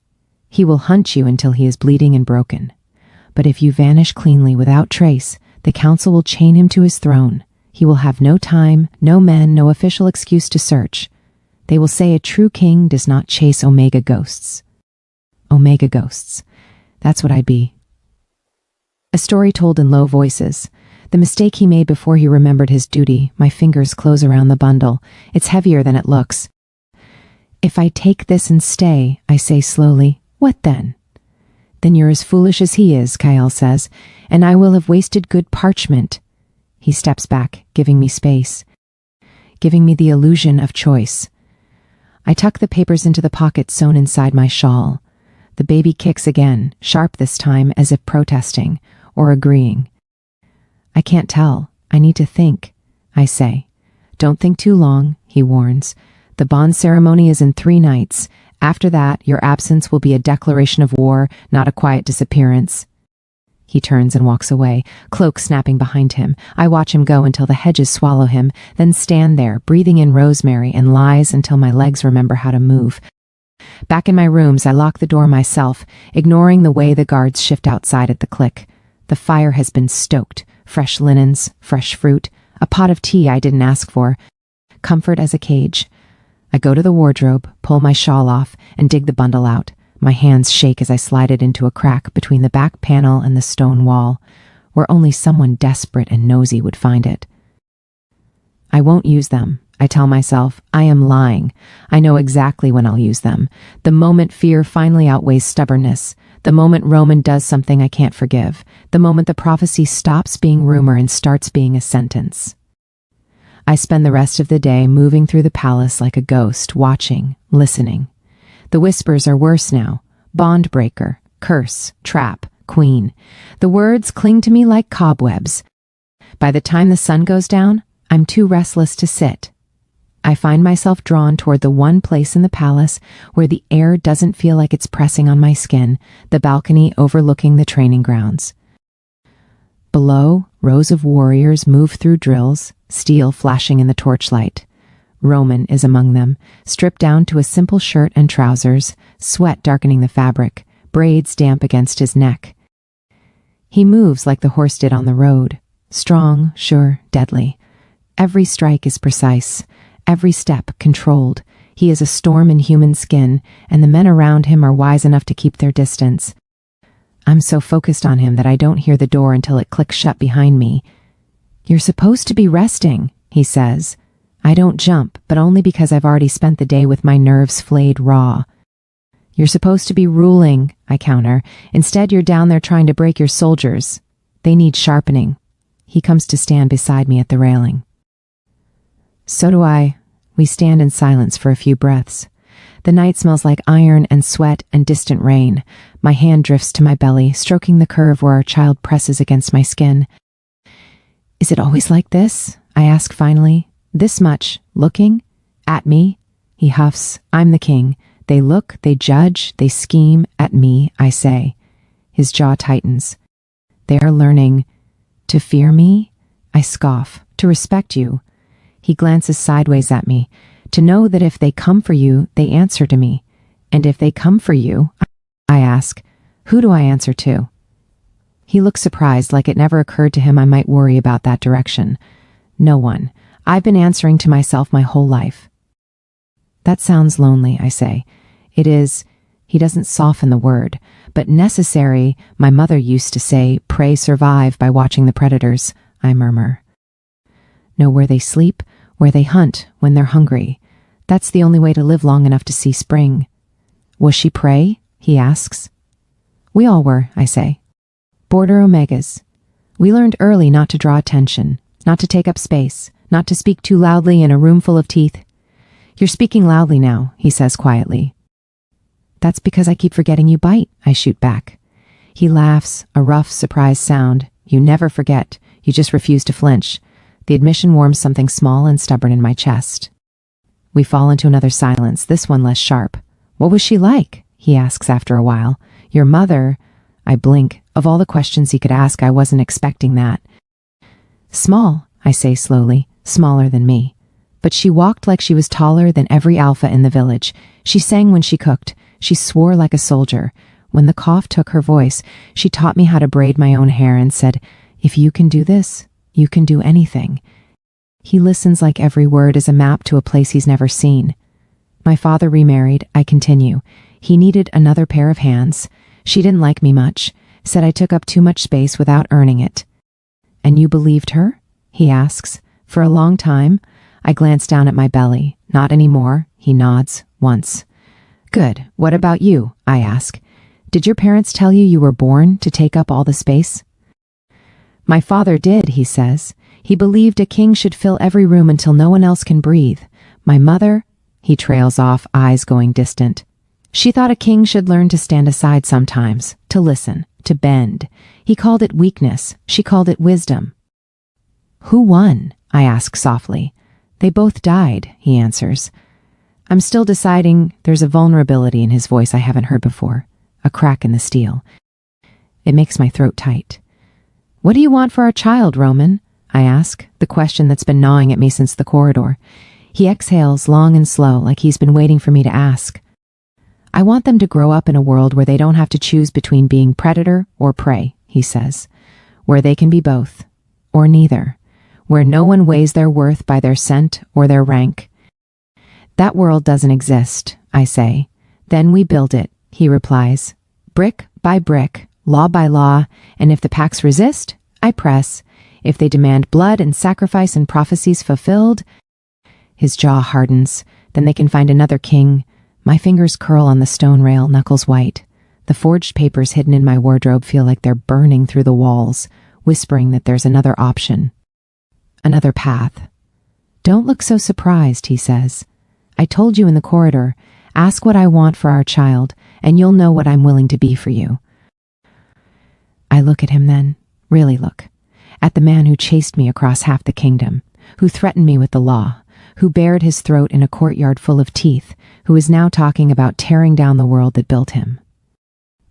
He will hunt you until he is bleeding and broken. But if you vanish cleanly without trace, the council will chain him to his throne. He will have no time, no men, no official excuse to search. They will say a true king does not chase Omega ghosts. Omega ghosts. That's what I'd be. A story told in low voices. The mistake he made before he remembered his duty. My fingers close around the bundle. It's heavier than it looks. If I take this and stay, I say slowly, what then? Then you're as foolish as he is, Kael says, and I will have wasted good parchment. He steps back, giving me space, giving me the illusion of choice. I tuck the papers into the pocket sewn inside my shawl. The baby kicks again, sharp this time, as if protesting or agreeing. I can't tell. I need to think, I say. Don't think too long, he warns. The bond ceremony is in 3 nights. After that, your absence will be a declaration of war, not a quiet disappearance. He turns and walks away, cloak snapping behind him. I watch him go until the hedges swallow him, then stand there, breathing in rosemary and lies until my legs remember how to move. Back in my rooms, I lock the door myself, ignoring the way the guards shift outside at the click. The fire has been stoked. Fresh linens, fresh fruit, a pot of tea I didn't ask for. Comfort as a cage. I go to the wardrobe, pull my shawl off, and dig the bundle out. My hands shake as I slide it into a crack between the back panel and the stone wall, where only someone desperate and nosy would find it. I won't use them. I tell myself, I am lying. I know exactly when I'll use them. The moment fear finally outweighs stubbornness. The moment Roman does something I can't forgive. The moment the prophecy stops being rumor and starts being a sentence. I spend the rest of the day moving through the palace like a ghost, watching, listening. The whispers are worse now. Bond breaker, curse, trap, queen. The words cling to me like cobwebs. By the time the sun goes down, I'm too restless to sit. I find myself drawn toward the one place in the palace where the air doesn't feel like it's pressing on my skin, the balcony overlooking the training grounds. Below, rows of warriors move through drills, steel flashing in the torchlight. Roman is among them, stripped down to a simple shirt and trousers, sweat darkening the fabric, braids damp against his neck. He moves like the horse did on the road, strong, sure, deadly. Every strike is precise, every step controlled. He is a storm in human skin, and the men around him are wise enough to keep their distance. I'm so focused on him that I don't hear the door until it clicks shut behind me. "You're supposed to be resting," he says. I don't jump, but only because I've already spent the day with my nerves flayed raw. "You're supposed to be ruling," I counter. "Instead, you're down there trying to break your soldiers. They need sharpening." He comes to stand beside me at the railing. So do I. We stand in silence for a few breaths. The night smells like iron and sweat and distant rain. My hand drifts to my belly, stroking the curve where our child presses against my skin. "Is it always like this?" I ask finally. "This much, looking at me?" He huffs. "I'm the king. They look, they judge, they scheme at me," I say. His jaw tightens. "They are learning to fear me?" I scoff. "To respect you." He glances sideways at me. "To know that if they come for you, they answer to me. And if they come for you," I ask, "who do I answer to?" He looks surprised, like it never occurred to him I might worry about that direction. "No one. I've been answering to myself my whole life." "That sounds lonely," I say. "It is," he doesn't soften the word, "but necessary. My mother used to say, prey survive by watching the predators," I murmur. "Know where they sleep, where they hunt when they're hungry. That's the only way to live long enough to see spring." "Was she prey?" he asks. "We all were," I say. "Border omegas. We learned early not to draw attention, not to take up space, not to speak too loudly in a room full of teeth." "You're speaking loudly now," he says quietly. "That's because I keep forgetting you bite," I shoot back. He laughs, a rough, surprised sound. "You never forget. You just refuse to flinch." The admission warms something small and stubborn in my chest. We fall into another silence, this one less sharp. "What was she like?" he asks after a while. "Your mother..." I blink. Of all the questions he could ask, I wasn't expecting that. "Small," I say slowly, "smaller than me. But she walked like she was taller than every alpha in the village. She sang when she cooked. She swore like a soldier. When the cough took her voice, she taught me how to braid my own hair and said, 'If you can do this, you can do anything.'" He listens like every word is a map to a place he's never seen. "My father remarried," I continue. "He needed another pair of hands. She didn't like me much, said I took up too much space without earning it." "And you believed her?" he asks. "For a long time." I glance down at my belly. "Not anymore," he nods, once. "Good. What about you?" I ask. "Did your parents tell you you were born to take up all the space?" "My father did," he says. "He believed a king should fill every room until no one else can breathe. My mother..." He trails off, eyes going distant. "She thought a king should learn to stand aside sometimes, to listen, to bend. He called it weakness. She called it wisdom." "Who won?" I ask softly. "They both died," he answers. I'm still deciding. There's a vulnerability in his voice I haven't heard before, a crack in the steel. It makes my throat tight. "What do you want for our child, Roman?" I ask, the question that's been gnawing at me since the corridor. He exhales long and slow, like he's been waiting for me to ask. I want them to grow up in a world where they don't have to choose between being predator or prey, he says, where they can be both, or neither, where no one weighs their worth by their scent or their rank. That world doesn't exist, I say. Then we build it, he replies, brick by brick, law by law, and if the packs resist, I press. If they demand blood and sacrifice and prophecies fulfilled, his jaw hardens. Then they can find another king. My fingers curl on the stone rail, knuckles white. The forged papers hidden in my wardrobe feel like they're burning through the walls, whispering that there's another option, another path. Don't look so surprised, he says. I told you in the corridor, ask what I want for our child, and you'll know what I'm willing to be for you. I look at him then, really look, at the man who chased me across half the kingdom, who threatened me with the law, who bared his throat in a courtyard full of teeth, who is now talking about tearing down the world that built him.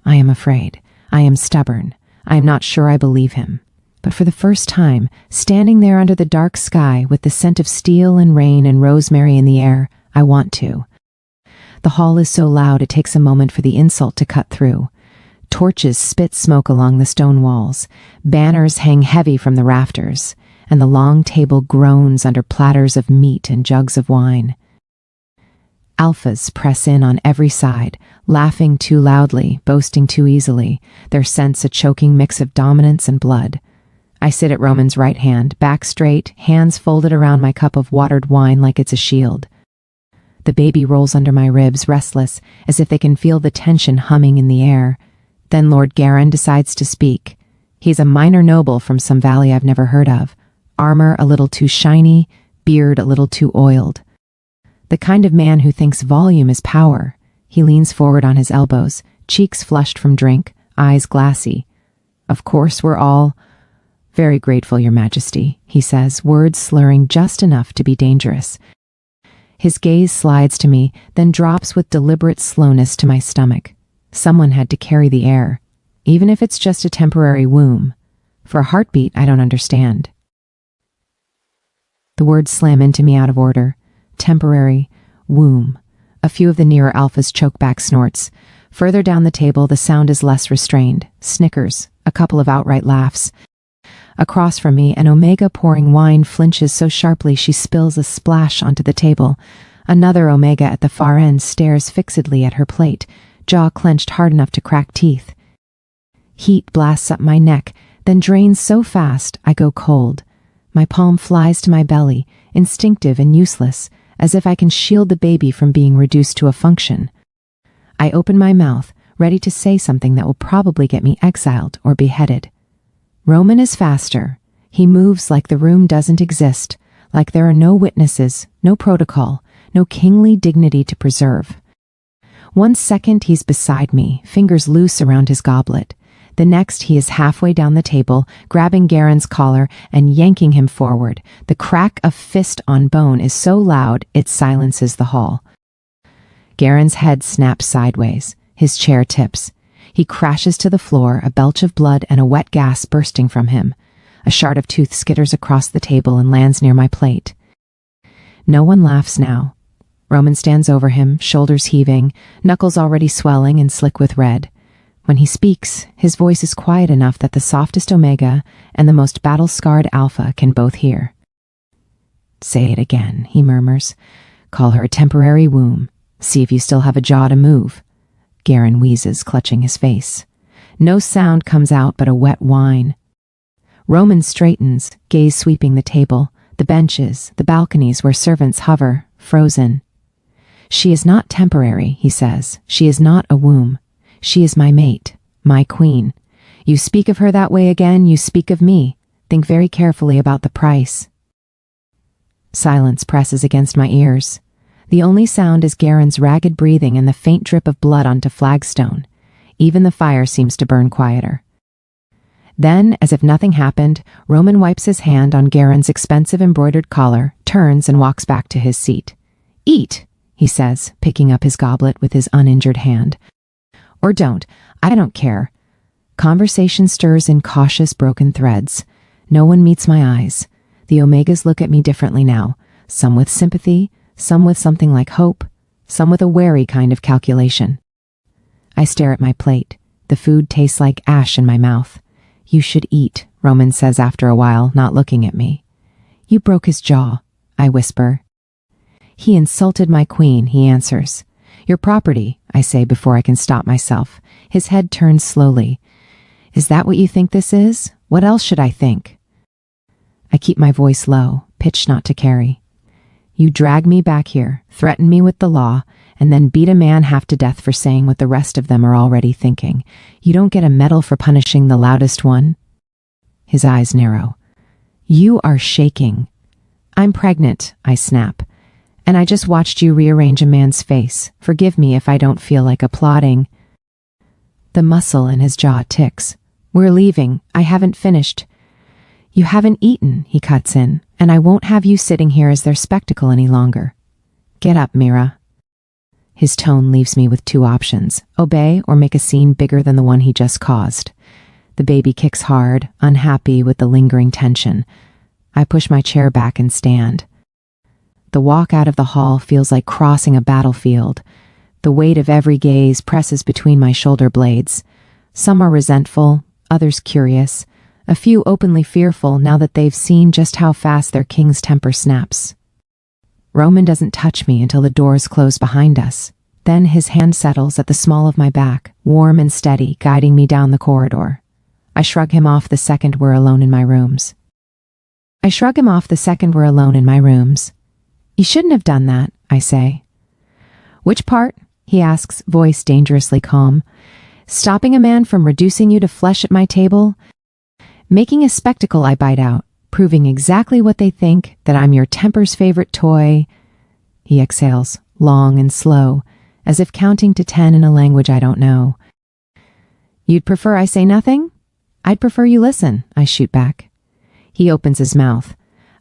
I am afraid. I am stubborn. I am not sure I believe him. But for the first time, standing there under the dark sky with the scent of steel and rain and rosemary in the air, I want to. The hall is so loud it takes a moment for the insult to cut through. Torches spit smoke along the stone walls, banners hang heavy from the rafters, and the long table groans under platters of meat and jugs of wine. Alphas press in on every side, laughing too loudly, boasting too easily, their sense a choking mix of dominance and blood. I sit at Roman's right hand, back straight, hands folded around my cup of watered wine like it's a shield. The baby rolls under my ribs, restless, as if they can feel the tension humming in the air. Then Lord Garin decides to speak. He's a minor noble from some valley I've never heard of. Armor a little too shiny, beard a little too oiled. The kind of man who thinks volume is power. He leans forward on his elbows, cheeks flushed from drink, eyes glassy. Of course we're all very grateful, Your Majesty, he says, words slurring just enough to be dangerous. His gaze slides to me, then drops with deliberate slowness to my stomach. Someone had to carry the air, even if it's just a temporary womb. For a heartbeat, I don't understand. The words slam into me out of order. Temporary, womb. A few of the nearer alphas choke back snorts. Further down the table, the sound is less restrained. Snickers, a couple of outright laughs. Across from me, an Omega pouring wine flinches so sharply she spills a splash onto the table. Another Omega at the far end stares fixedly at her plate, jaw clenched hard enough to crack teeth. Heat blasts up my neck, then drains so fast I go cold. My palm flies to my belly, instinctive and useless, as if I can shield the baby from being reduced to a function. I open my mouth, ready to say something that will probably get me exiled or beheaded. Roman is faster. He moves like the room doesn't exist, like there are no witnesses, no protocol, no kingly dignity to preserve. 1 second he's beside me, fingers loose around his goblet. The next he is halfway down the table, grabbing Garen's collar and yanking him forward. The crack of fist on bone is so loud it silences the hall. Garen's head snaps sideways. His chair tips. He crashes to the floor, a belch of blood and a wet gas bursting from him. A shard of tooth skitters across the table and lands near my plate. No one laughs now. Roman stands over him, shoulders heaving, knuckles already swelling and slick with red. When he speaks, his voice is quiet enough that the softest Omega and the most battle-scarred Alpha can both hear. Say it again, he murmurs. Call her a temporary womb. See if you still have a jaw to move. Garin wheezes, clutching his face. No sound comes out but a wet whine. Roman straightens, gaze sweeping the table, the benches, the balconies where servants hover, frozen. She is not temporary, he says. She is not a womb. She is my mate, my queen. You speak of her that way again, you speak of me. Think very carefully about the price. Silence presses against my ears. The only sound is Garen's ragged breathing and the faint drip of blood onto flagstone. Even the fire seems to burn quieter. Then, as if nothing happened, Roman wipes his hand on Garen's expensive embroidered collar, turns and walks back to his seat. Eat, he says, picking up his goblet with his uninjured hand. Or don't. I don't care. Conversation stirs in cautious, broken threads. No one meets my eyes. The Omegas look at me differently now, some with sympathy, some with something like hope, some with a wary kind of calculation. I stare at my plate. The food tastes like ash in my mouth. You should eat, Roman says after a while, not looking at me. You broke his jaw, I whisper. He insulted my queen, he answers. Your property, I say before I can stop myself. His head turns slowly. Is that what you think this is? What else should I think? I keep my voice low, pitched not to carry. You drag me back here, threaten me with the law, and then beat a man half to death for saying what the rest of them are already thinking. You don't get a medal for punishing the loudest one. His eyes narrow. You are shaking. I'm pregnant, I snap. And I just watched you rearrange a man's face. Forgive me if I don't feel like applauding. The muscle in his jaw ticks. We're leaving. I haven't finished. You haven't eaten, he cuts in, and I won't have you sitting here as their spectacle any longer. Get up, Mira. His tone leaves me with two options: obey or make a scene bigger than the one he just caused. The baby kicks hard, unhappy with the lingering tension. I push my chair back and stand. The walk out of the hall feels like crossing a battlefield. The weight of every gaze presses between my shoulder blades. Some are resentful, others curious, a few openly fearful now that they've seen just how fast their king's temper snaps. Roman doesn't touch me until the doors close behind us. Then his hand settles at the small of my back, warm and steady, guiding me down the corridor. I shrug him off the second we're alone in my rooms. You shouldn't have done that, I say. Which part? He asks, voice dangerously calm. Stopping a man from reducing you to flesh at my table? Making a spectacle, I bite out, proving exactly what they think, that I'm your temper's favorite toy. He exhales, long and slow, as if counting to 10 in a language I don't know. You'd prefer I say nothing? I'd prefer you listen, I shoot back. He opens his mouth.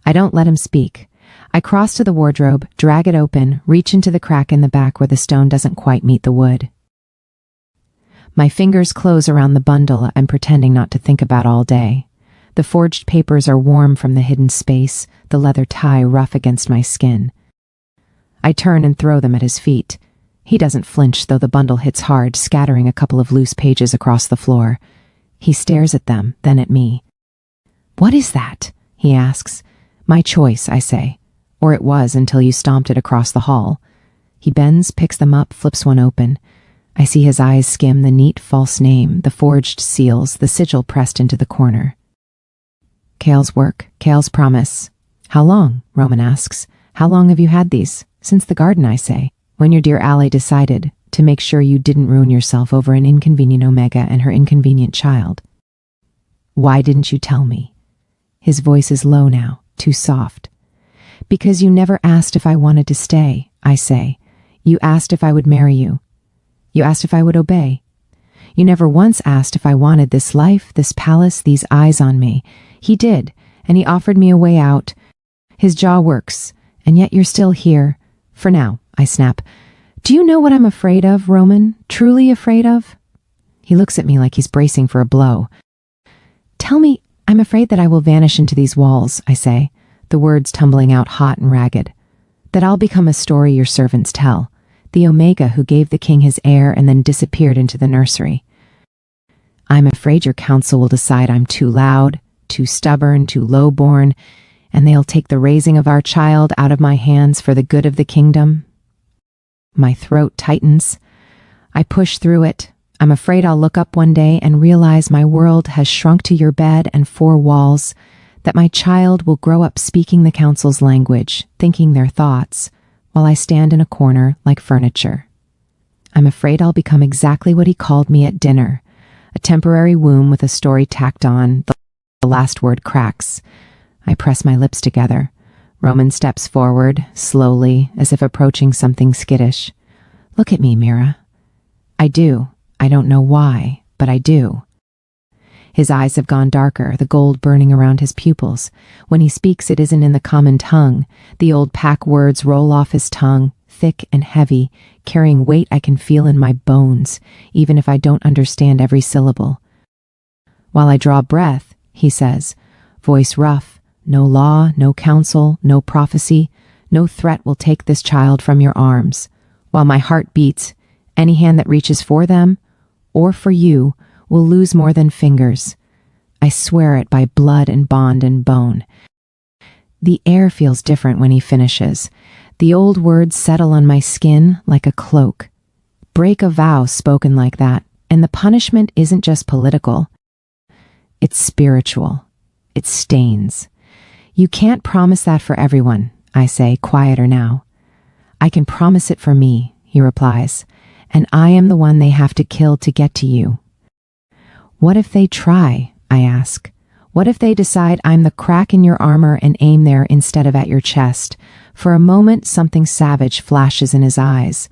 I don't let him speak. I cross to the wardrobe, drag it open, reach into the crack in the back where the stone doesn't quite meet the wood. My fingers close around the bundle I'm pretending not to think about all day. The forged papers are warm from the hidden space, the leather tie rough against my skin. I turn and throw them at his feet. He doesn't flinch, though the bundle hits hard, scattering a couple of loose pages across the floor. He stares at them, then at me. What is that? He asks. My choice, I say. Or it was until you stomped it across the hall. He bends, picks them up, flips one open. I see his eyes skim the neat false name, the forged seals, the sigil pressed into the corner. Kale's work, Kale's promise. How long? Roman asks. How long have you had these? Since the garden, I say. When your dear ally decided to make sure you didn't ruin yourself over an inconvenient Omega and her inconvenient child. Why didn't you tell me? His voice is low now, too soft. Because you never asked if I wanted to stay, I say. You asked if I would marry you. You asked if I would obey. You never once asked if I wanted this life, this palace, these eyes on me. He did, and he offered me a way out. His jaw works, and yet you're still here. For now, I snap. Do you know what I'm afraid of, Roman? Truly afraid of? He looks at me like he's bracing for a blow. Tell me, I'm afraid that I will vanish into these walls, I say, the words tumbling out hot and ragged. That I'll become a story your servants tell. The Omega who gave the king his heir and then disappeared into the nursery. I'm afraid your council will decide I'm too loud, too stubborn, too low-born, and they'll take the raising of our child out of my hands for the good of the kingdom. My throat tightens. I push through it. I'm afraid I'll look up one day and realize my world has shrunk to your bed and four walls, that my child will grow up speaking the council's language, thinking their thoughts, while I stand in a corner like furniture. I'm afraid I'll become exactly what he called me at dinner, a temporary womb with a story tacked on. The last word cracks. I press my lips together. Roman steps forward, slowly, as if approaching something skittish. Look at me, Mira. I do. I don't know why, but I do. His eyes have gone darker, the gold burning around his pupils. When he speaks, it isn't in the common tongue. The old pack words roll off his tongue, thick and heavy, carrying weight I can feel in my bones, even if I don't understand every syllable. While I draw breath, he says, voice rough, no law, no counsel, no prophecy, no threat will take this child from your arms. While my heart beats, any hand that reaches for them or for you, will lose more than fingers. I swear it by blood and bond and bone. The air feels different when he finishes. The old words settle on my skin like a cloak. Break a vow spoken like that, and the punishment isn't just political. It's spiritual. It stains. You can't promise that for everyone, I say, quieter now. I can promise it for me, he replies, and I am the one they have to kill to get to you. What if they try? I ask. What if they decide I'm the crack in your armor and aim there instead of at your chest? For a moment, something savage flashes in his eyes.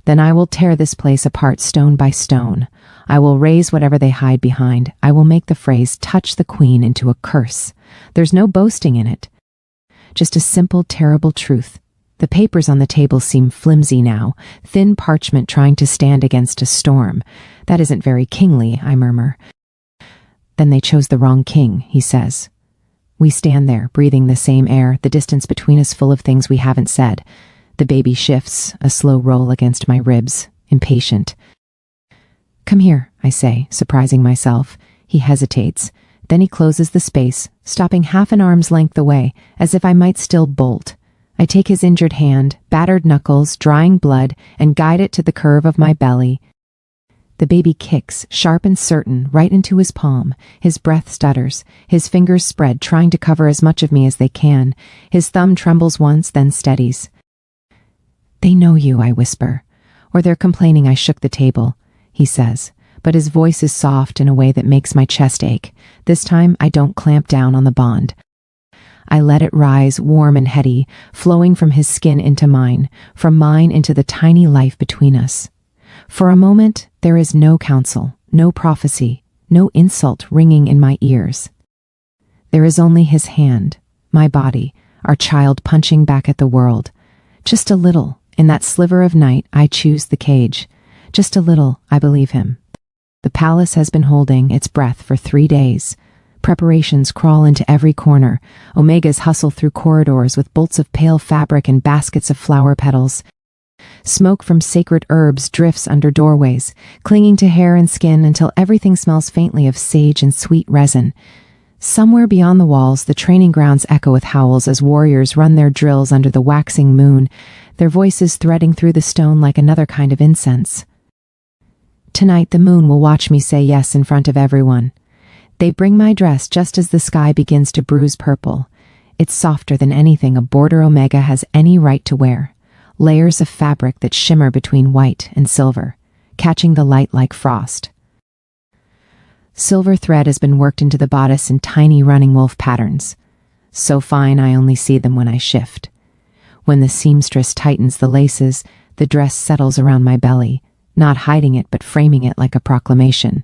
Then I will tear this place apart stone by stone. I will raise whatever they hide behind. I will make the phrase "touch the queen" into a curse. There's no boasting in it. Just a simple, terrible truth. The papers on the table seem flimsy now, thin parchment trying to stand against a storm. That isn't very kingly, I murmur. Then they chose the wrong king, he says. We stand there, breathing the same air, the distance between us full of things we haven't said. The baby shifts, a slow roll against my ribs, impatient. Come here, I say, surprising myself. He hesitates. Then he closes the space, stopping half an arm's length away, as if I might still bolt. I take his injured hand, battered knuckles, drying blood, and guide it to the curve of my belly. The baby kicks, sharp and certain, right into his palm. His breath stutters. His fingers spread, trying to cover as much of me as they can. His thumb trembles once, then steadies. They know you, I whisper. Or they're complaining I shook the table, he says. But his voice is soft in a way that makes my chest ache. This time, I don't clamp down on the bond. I let it rise, warm and heady, flowing from his skin into mine, from mine into the tiny life between us. For a moment, there is no counsel, no prophecy, no insult ringing in my ears. There is only his hand, my body, our child punching back at the world. Just a little, in that sliver of night, I choose the cage. Just a little, I believe him. The palace has been holding its breath for 3 days. Preparations crawl into every corner. Omegas hustle through corridors with bolts of pale fabric and baskets of flower petals. Smoke from sacred herbs drifts under doorways, clinging to hair and skin until everything smells faintly of sage and sweet resin. Somewhere beyond the walls, the training grounds echo with howls as warriors run their drills under the waxing moon, their voices threading through the stone like another kind of incense. Tonight the moon will watch me say yes in front of everyone. They bring my dress just as the sky begins to bruise purple. It's softer than anything a border Omega has any right to wear. Layers of fabric that shimmer between white and silver, catching the light like frost. Silver thread has been worked into the bodice in tiny running wolf patterns. So fine I only see them when I shift. When the seamstress tightens the laces, the dress settles around my belly, not hiding it but framing it like a proclamation.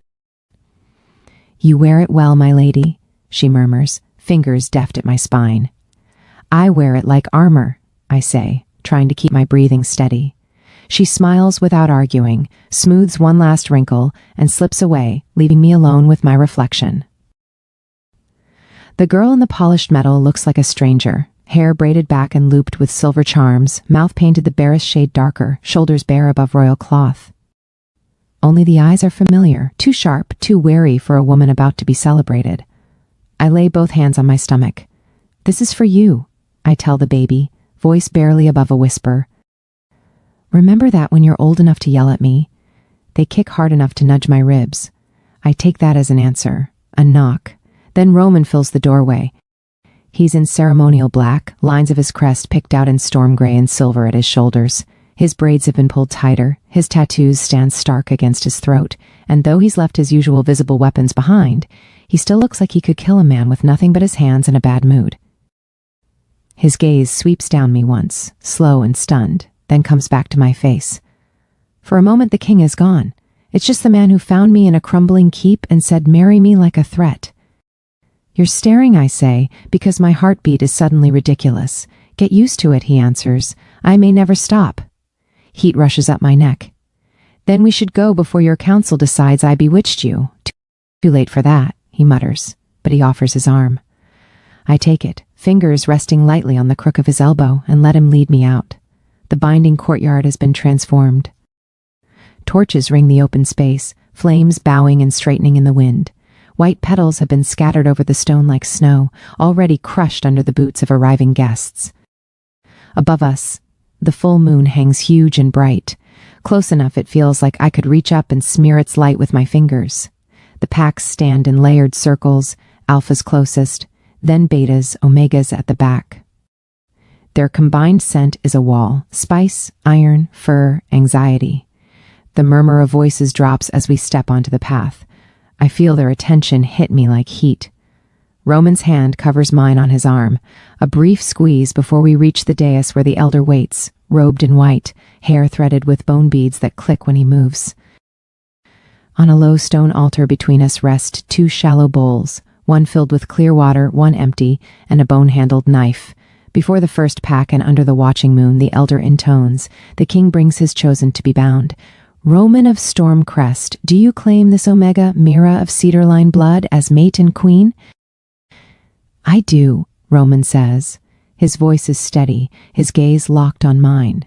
You wear it well, my lady, she murmurs, fingers deft at my spine. I wear it like armor, I say, trying to keep my breathing steady. She smiles without arguing, smooths one last wrinkle, and slips away, leaving me alone with my reflection. The girl in the polished metal looks like a stranger, hair braided back and looped with silver charms, mouth painted the barest shade darker, shoulders bare above royal cloth. Only the eyes are familiar, too sharp, too wary for a woman about to be celebrated. I lay both hands on my stomach. This is for you, I tell the baby, voice barely above a whisper. Remember that when you're old enough to yell at me. They kick hard enough to nudge my ribs. I take that as an answer, a knock. Then Roman fills the doorway. He's in ceremonial black, lines of his crest picked out in storm gray and silver at his shoulders. His braids have been pulled tighter, his tattoos stand stark against his throat, and though he's left his usual visible weapons behind, he still looks like he could kill a man with nothing but his hands and a bad mood. His gaze sweeps down me once, slow and stunned, then comes back to my face. For a moment the king is gone. It's just the man who found me in a crumbling keep and said, "Marry me," like a threat. You're staring, I say, because my heartbeat is suddenly ridiculous. Get used to it, he answers. I may never stop. Heat rushes up my neck. Then we should go before your council decides I bewitched you. Too late for that, he mutters, but he offers his arm. I take it, fingers resting lightly on the crook of his elbow, and let him lead me out. The binding courtyard has been transformed. Torches ring the open space, flames bowing and straightening in the wind. White petals have been scattered over the stone like snow, already crushed under the boots of arriving guests. Above us, the full moon hangs huge and bright. Close enough it feels like I could reach up and smear its light with my fingers. The packs stand in layered circles, alphas closest, then betas, omegas at the back. Their combined scent is a wall: spice, iron, fur, anxiety. The murmur of voices drops as we step onto the path. I feel their attention hit me like heat. Roman's hand covers mine on his arm, a brief squeeze before we reach the dais where the elder waits, robed in white, hair threaded with bone beads that click when he moves. On a low stone altar between us rest two shallow bowls, one filled with clear water, one empty, and a bone-handled knife. Before the first pack and under the watching moon, the elder intones. The king brings his chosen to be bound. Roman of Stormcrest, do you claim this Omega, Mira of Cedarline blood, as mate and queen? I do, Roman says. His voice is steady, his gaze locked on mine.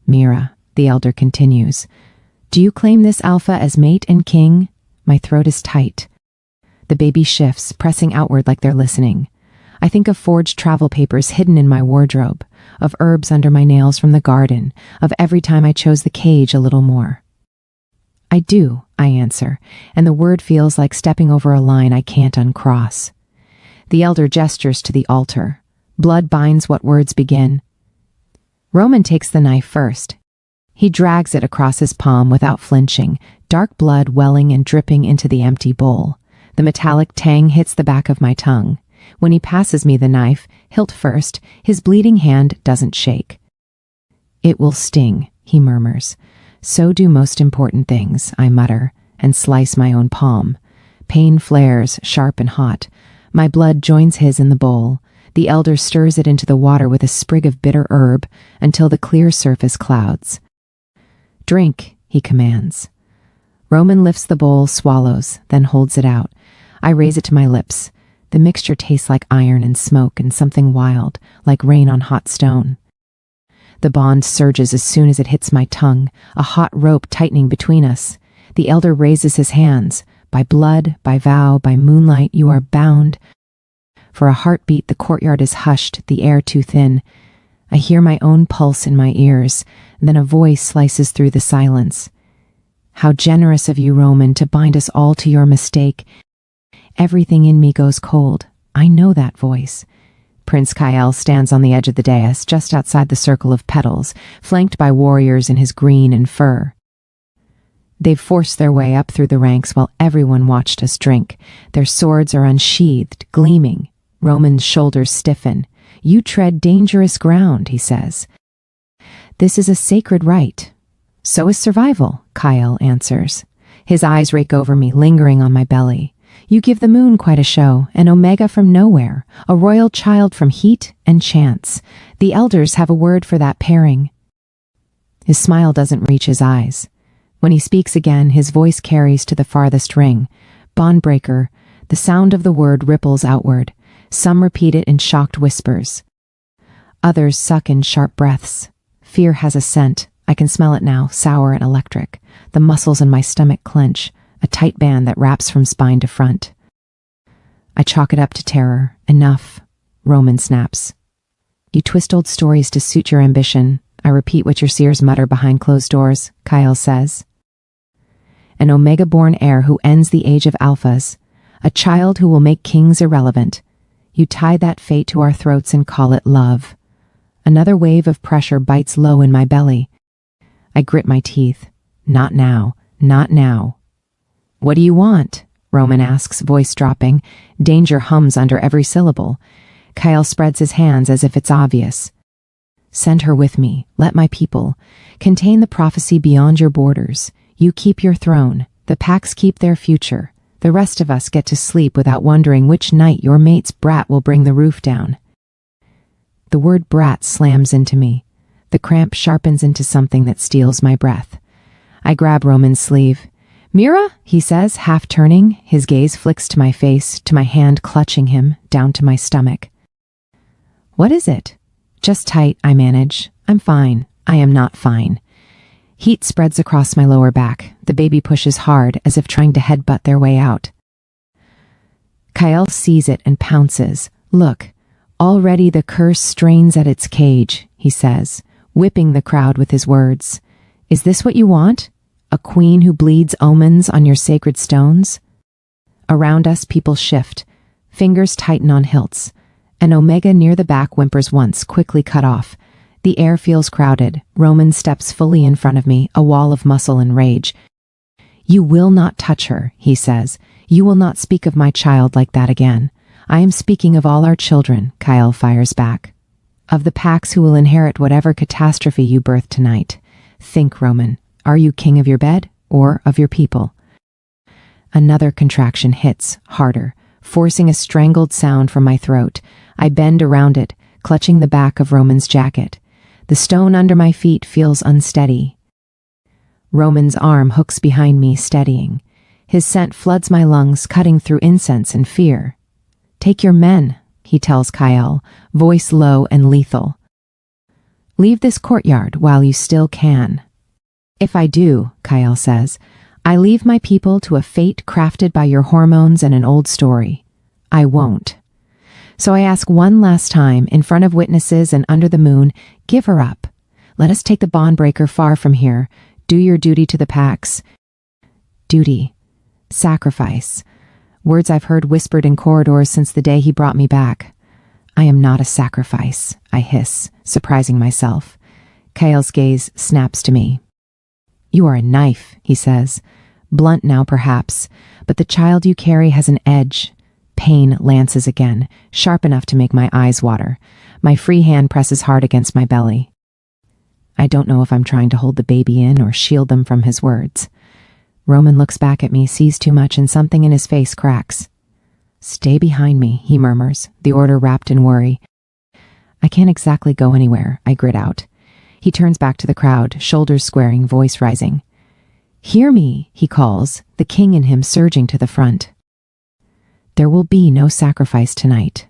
Mira, the elder continues. Do you claim this Alpha as mate and king? My throat is tight. The baby shifts, pressing outward like they're listening. I think of forged travel papers hidden in my wardrobe, of herbs under my nails from the garden, of every time I chose the cage a little more. I do, I answer, and the word feels like stepping over a line I can't uncross. The elder gestures to the altar. Blood binds what words begin. Roman takes the knife first. He drags it across his palm without flinching, dark blood welling and dripping into the empty bowl. The metallic tang hits the back of my tongue. When he passes me the knife, hilt first, his bleeding hand doesn't shake. It will sting, he murmurs. So do most important things, I mutter, and slice my own palm. Pain flares, sharp and hot. My blood joins his in the bowl. The elder stirs it into the water with a sprig of bitter herb until the clear surface clouds. Drink, he commands. Roman lifts the bowl, swallows, then holds it out. I raise it to my lips. The mixture tastes like iron and smoke and something wild, like rain on hot stone. The bond surges as soon as it hits my tongue, a hot rope tightening between us. The elder raises his hands. By blood, by vow, by moonlight, you are bound. For a heartbeat, the courtyard is hushed, the air too thin. I hear my own pulse in my ears, then a voice slices through the silence. How generous of you, Roman, to bind us all to your mistake. Everything in me goes cold. I know that voice. Prince Kyle stands on the edge of the dais, just outside the circle of petals, flanked by warriors in his green and fur. They've forced their way up through the ranks while everyone watched us drink. Their swords are unsheathed, gleaming. Roman's shoulders stiffen. You tread dangerous ground, he says. This is a sacred right. So is survival, Kyle answers. His eyes rake over me, lingering on my belly. You give the moon quite a show, an Omega from nowhere, a royal child from heat and chance. The elders have a word for that pairing. His smile doesn't reach his eyes. When he speaks again, his voice carries to the farthest ring. Bondbreaker, the sound of the word ripples outward. Some repeat it in shocked whispers. Others suck in sharp breaths. Fear has a scent. I can smell it now, sour and electric. The muscles in my stomach clench, a tight band that wraps from spine to front. I chalk it up to terror. Enough, Roman snaps. You twist old stories to suit your ambition. I repeat what your seers mutter behind closed doors, Kyle says. An Omega-born heir who ends the age of alphas. A child who will make kings irrelevant. You tie that fate to our throats and call it love. Another wave of pressure bites low in my belly. I grit my teeth. Not now. Not now. What do you want? Roman asks, voice dropping. Danger hums under every syllable. Kyle spreads his hands as if it's obvious. Send her with me. Let my people. Contain the prophecy beyond your borders. You keep your throne. The packs keep their future. The rest of us get to sleep without wondering which night your mate's brat will bring the roof down. The word brat slams into me. The cramp sharpens into something that steals my breath. I grab Roman's sleeve. Mira, he says, half turning. His gaze flicks to my face, to my hand clutching him, down to my stomach. What is it? Just tight, I manage. I'm fine. I am not fine. Heat spreads across my lower back. The baby pushes hard, as if trying to headbutt their way out. Kyle sees it and pounces. "Look, already the curse strains at its cage," he says, whipping the crowd with his words. "Is this what you want? A queen who bleeds omens on your sacred stones?" Around us, people shift. Fingers tighten on hilts. An omega near the back whimpers once, quickly cut off. The air feels crowded. Roman steps fully in front of me, a wall of muscle and rage. "You will not touch her," he says. "You will not speak of my child like that again." "I am speaking of all our children," Kyle fires back. "Of the packs who will inherit whatever catastrophe you birth tonight. Think, Roman. Are you king of your bed or of your people?" Another contraction hits, harder, forcing a strangled sound from my throat. I bend around it, clutching the back of Roman's jacket. The stone under my feet feels unsteady. Roman's arm hooks behind me, steadying. His scent floods my lungs, cutting through incense and fear. "Take your men," he tells Kyle, voice low and lethal. "Leave this courtyard while you still can." "If I do," Kyle says, "I leave my people to a fate crafted by your hormones and an old story. I won't." So I ask one last time, in front of witnesses and under the moon, give her up. Let us take the bondbreaker far from here. Do your duty to the packs. Duty. Sacrifice. Words I've heard whispered in corridors since the day he brought me back. "I am not a sacrifice," I hiss, surprising myself. Kyle's gaze snaps to me. "You are a knife," he says. "Blunt now, perhaps, but the child you carry has an edge." Pain lances again, sharp enough to make my eyes water. My free hand presses hard against my belly. I don't know if I'm trying to hold the baby in or shield them from his words. Roman looks back at me, sees too much, and something in his face cracks. "Stay behind me," he murmurs, the order wrapped in worry. I can't exactly go anywhere, I grit out. He turns back to the crowd, shoulders squaring, voice rising. "Hear me," he calls, the king in him surging to the front. There will be no sacrifice tonight.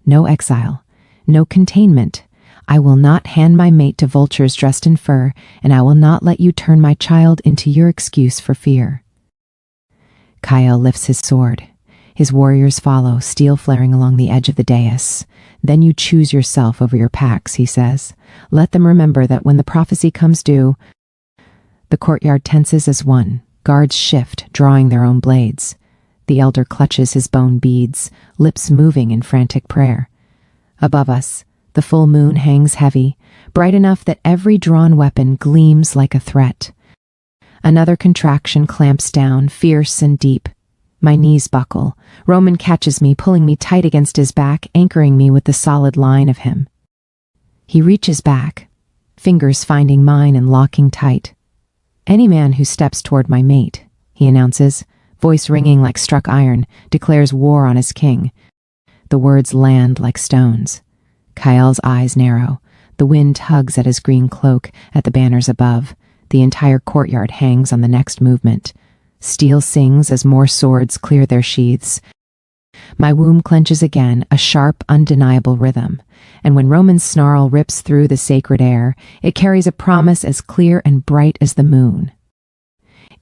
No exile. No containment. I will not hand my mate to vultures dressed in fur, and I will not let you turn my child into your excuse for fear. Kyle lifts his sword. His warriors follow, steel flaring along the edge of the dais. "Then you choose yourself over your packs," he says. "Let them remember that when the prophecy comes due..." The courtyard tenses as one. Guards shift, drawing their own blades. The elder clutches his bone beads, lips moving in frantic prayer. Above us, the full moon hangs heavy, bright enough that every drawn weapon gleams like a threat. Another contraction clamps down, fierce and deep. My knees buckle. Roman catches me, pulling me tight against his back, anchoring me with the solid line of him. He reaches back, fingers finding mine and locking tight. "Any man who steps toward my mate," he announces, voice ringing like struck iron, declares war on his king. The words land like stones. Kyle's eyes narrow. The wind tugs at his green cloak, at the banners above. The entire courtyard hangs on the next movement. Steel sings as more swords clear their sheaths. My womb clenches again, a sharp, undeniable rhythm. And when Roman's snarl rips through the sacred air, it carries a promise as clear and bright as the moon.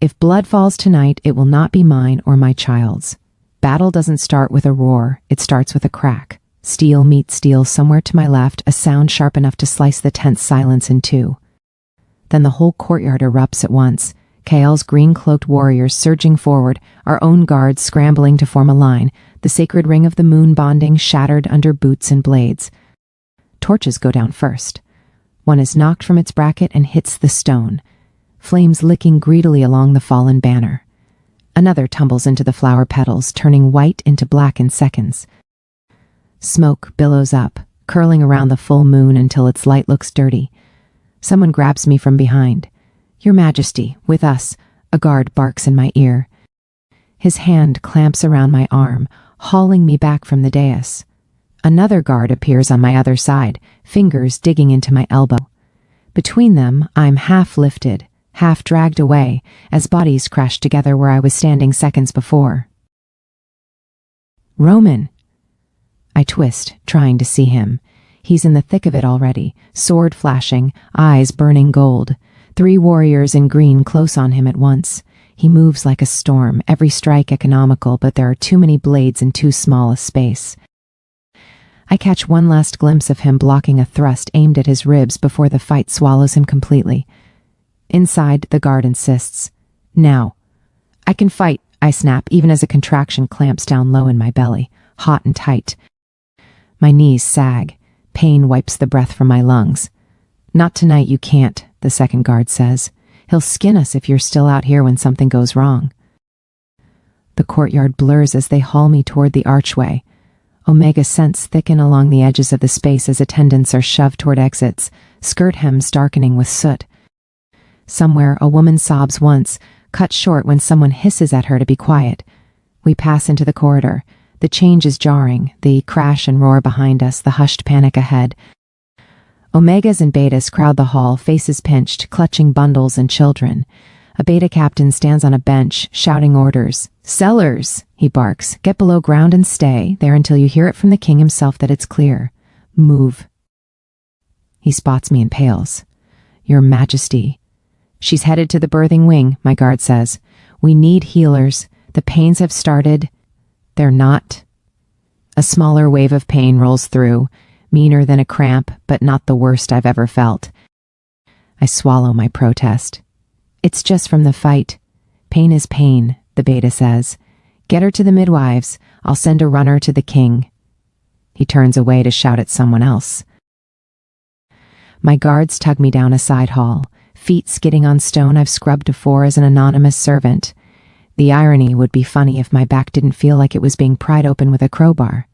If blood falls tonight, it will not be mine or my child's. Battle doesn't start with a roar, it starts with a crack. Steel meets steel somewhere to my left, a sound sharp enough to slice the tense silence in two. Then the whole courtyard erupts at once. Kael's green-cloaked warriors surging forward, our own guards scrambling to form a line, the sacred ring of the moon bonding shattered under boots and blades. Torches go down first. One is knocked from its bracket and hits the stone, flames licking greedily along the fallen banner. Another tumbles into the flower petals, turning white into black in seconds. Smoke billows up, curling around the full moon until its light looks dirty. Someone grabs me from behind. "Your Majesty, with us," a guard barks in my ear. His hand clamps around my arm, hauling me back from the dais. Another guard appears on my other side, fingers digging into my elbow. Between them, I'm half lifted, half dragged away, as bodies crash together where I was standing seconds before. "Roman!" I twist, trying to see him. He's in the thick of it already, sword flashing, eyes burning gold. 3 warriors in green close on him at once. He moves like a storm, every strike economical, but there are too many blades in too small a space. I catch one last glimpse of him blocking a thrust aimed at his ribs before the fight swallows him completely. Inside, the guard insists. Now. I can fight, I snap, even as a contraction clamps down low in my belly, hot and tight. My knees sag. Pain wipes the breath from my lungs. Not tonight, you can't, the second guard says. He'll skin us if you're still out here when something goes wrong. The courtyard blurs as they haul me toward the archway. Omega scents thicken along the edges of the space as attendants are shoved toward exits, skirt hems darkening with soot. Somewhere, a woman sobs once, cut short when someone hisses at her to be quiet. We pass into the corridor. The change is jarring, the crash and roar behind us, the hushed panic ahead. Omegas and betas crowd the hall, faces pinched, clutching bundles and children. A beta captain stands on a bench, shouting orders. "Sellers," he barks, "get below ground and stay there until you hear it from the king himself that it's clear. Move." He spots me and pales. "Your Majesty." "She's headed to the birthing wing," my guard says. "We need healers. The pains have started." "They're not." A smaller wave of pain rolls through, meaner than a cramp, but not the worst I've ever felt. I swallow my protest. "It's just from the fight. Pain is pain," the beta says. "Get her to the midwives. I'll send a runner to the king." He turns away to shout at someone else. My guards tug me down a side hall, feet skidding on stone I've scrubbed before as an anonymous servant. The irony would be funny if my back didn't feel like it was being pried open with a crowbar.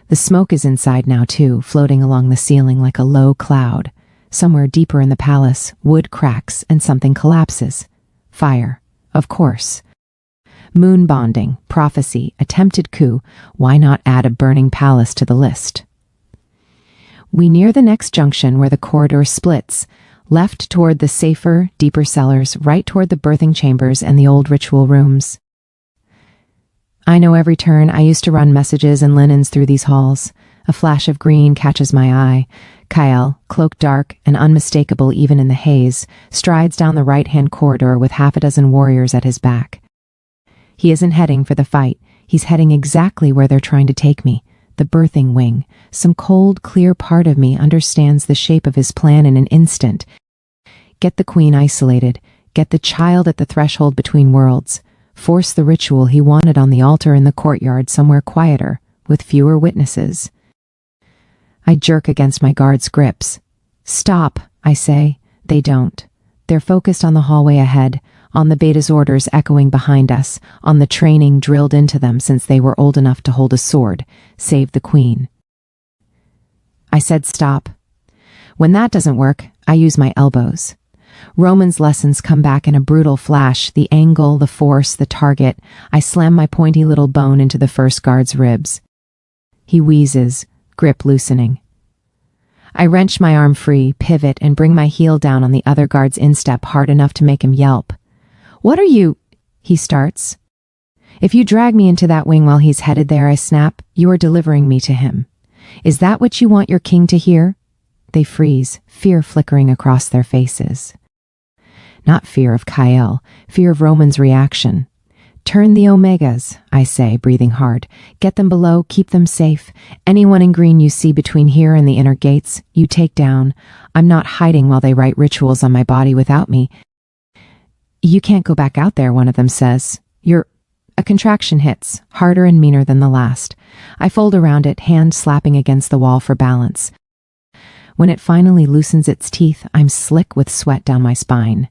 The smoke is inside now too, floating along the ceiling like a low cloud. Somewhere deeper in the palace, wood cracks and something collapses. Fire, of course. Moon bonding, prophecy, attempted coup. Why not add a burning palace to the list? We near the next junction where the corridor splits, left toward the safer, deeper cellars, right toward the birthing chambers and the old ritual rooms. I know every turn. I used to run messages and linens through these halls. A flash of green catches my eye. Kyle, cloaked dark and unmistakable even in the haze, strides down the right-hand corridor with half a dozen warriors at his back. He isn't heading for the fight. He's heading exactly where they're trying to take me, the birthing wing. Some cold, clear part of me understands the shape of his plan in an instant. Get the queen isolated. Get the child at the threshold between worlds. Force the ritual he wanted on the altar in the courtyard somewhere quieter, with fewer witnesses. I jerk against my guard's grips. "Stop," I say. They don't. They're focused on the hallway ahead, on the beta's orders echoing behind us, on the training drilled into them since they were old enough to hold a sword, save the queen. I said stop. When that doesn't work, I use my elbows. Roman's lessons come back in a brutal flash, the angle, the force, the target. I slam my pointy little bone into the first guard's ribs. He wheezes, grip loosening. I wrench my arm free, pivot, and bring my heel down on the other guard's instep hard enough to make him yelp. "What are you?" he starts. "If you drag me into that wing while he's headed there," I snap, "you are delivering me to him. Is that what you want your king to hear?" They freeze, fear flickering across their faces. Not fear of Kyle, fear of Roman's reaction. "Turn the Omegas," I say, breathing hard. "Get them below, keep them safe. Anyone in green you see between here and the inner gates, you take down. I'm not hiding while they write rituals on my body without me." "You can't go back out there," one of them says. "You're..." A contraction hits, harder and meaner than the last. I fold around it, hand slapping against the wall for balance. When it finally loosens its teeth, I'm slick with sweat down my spine.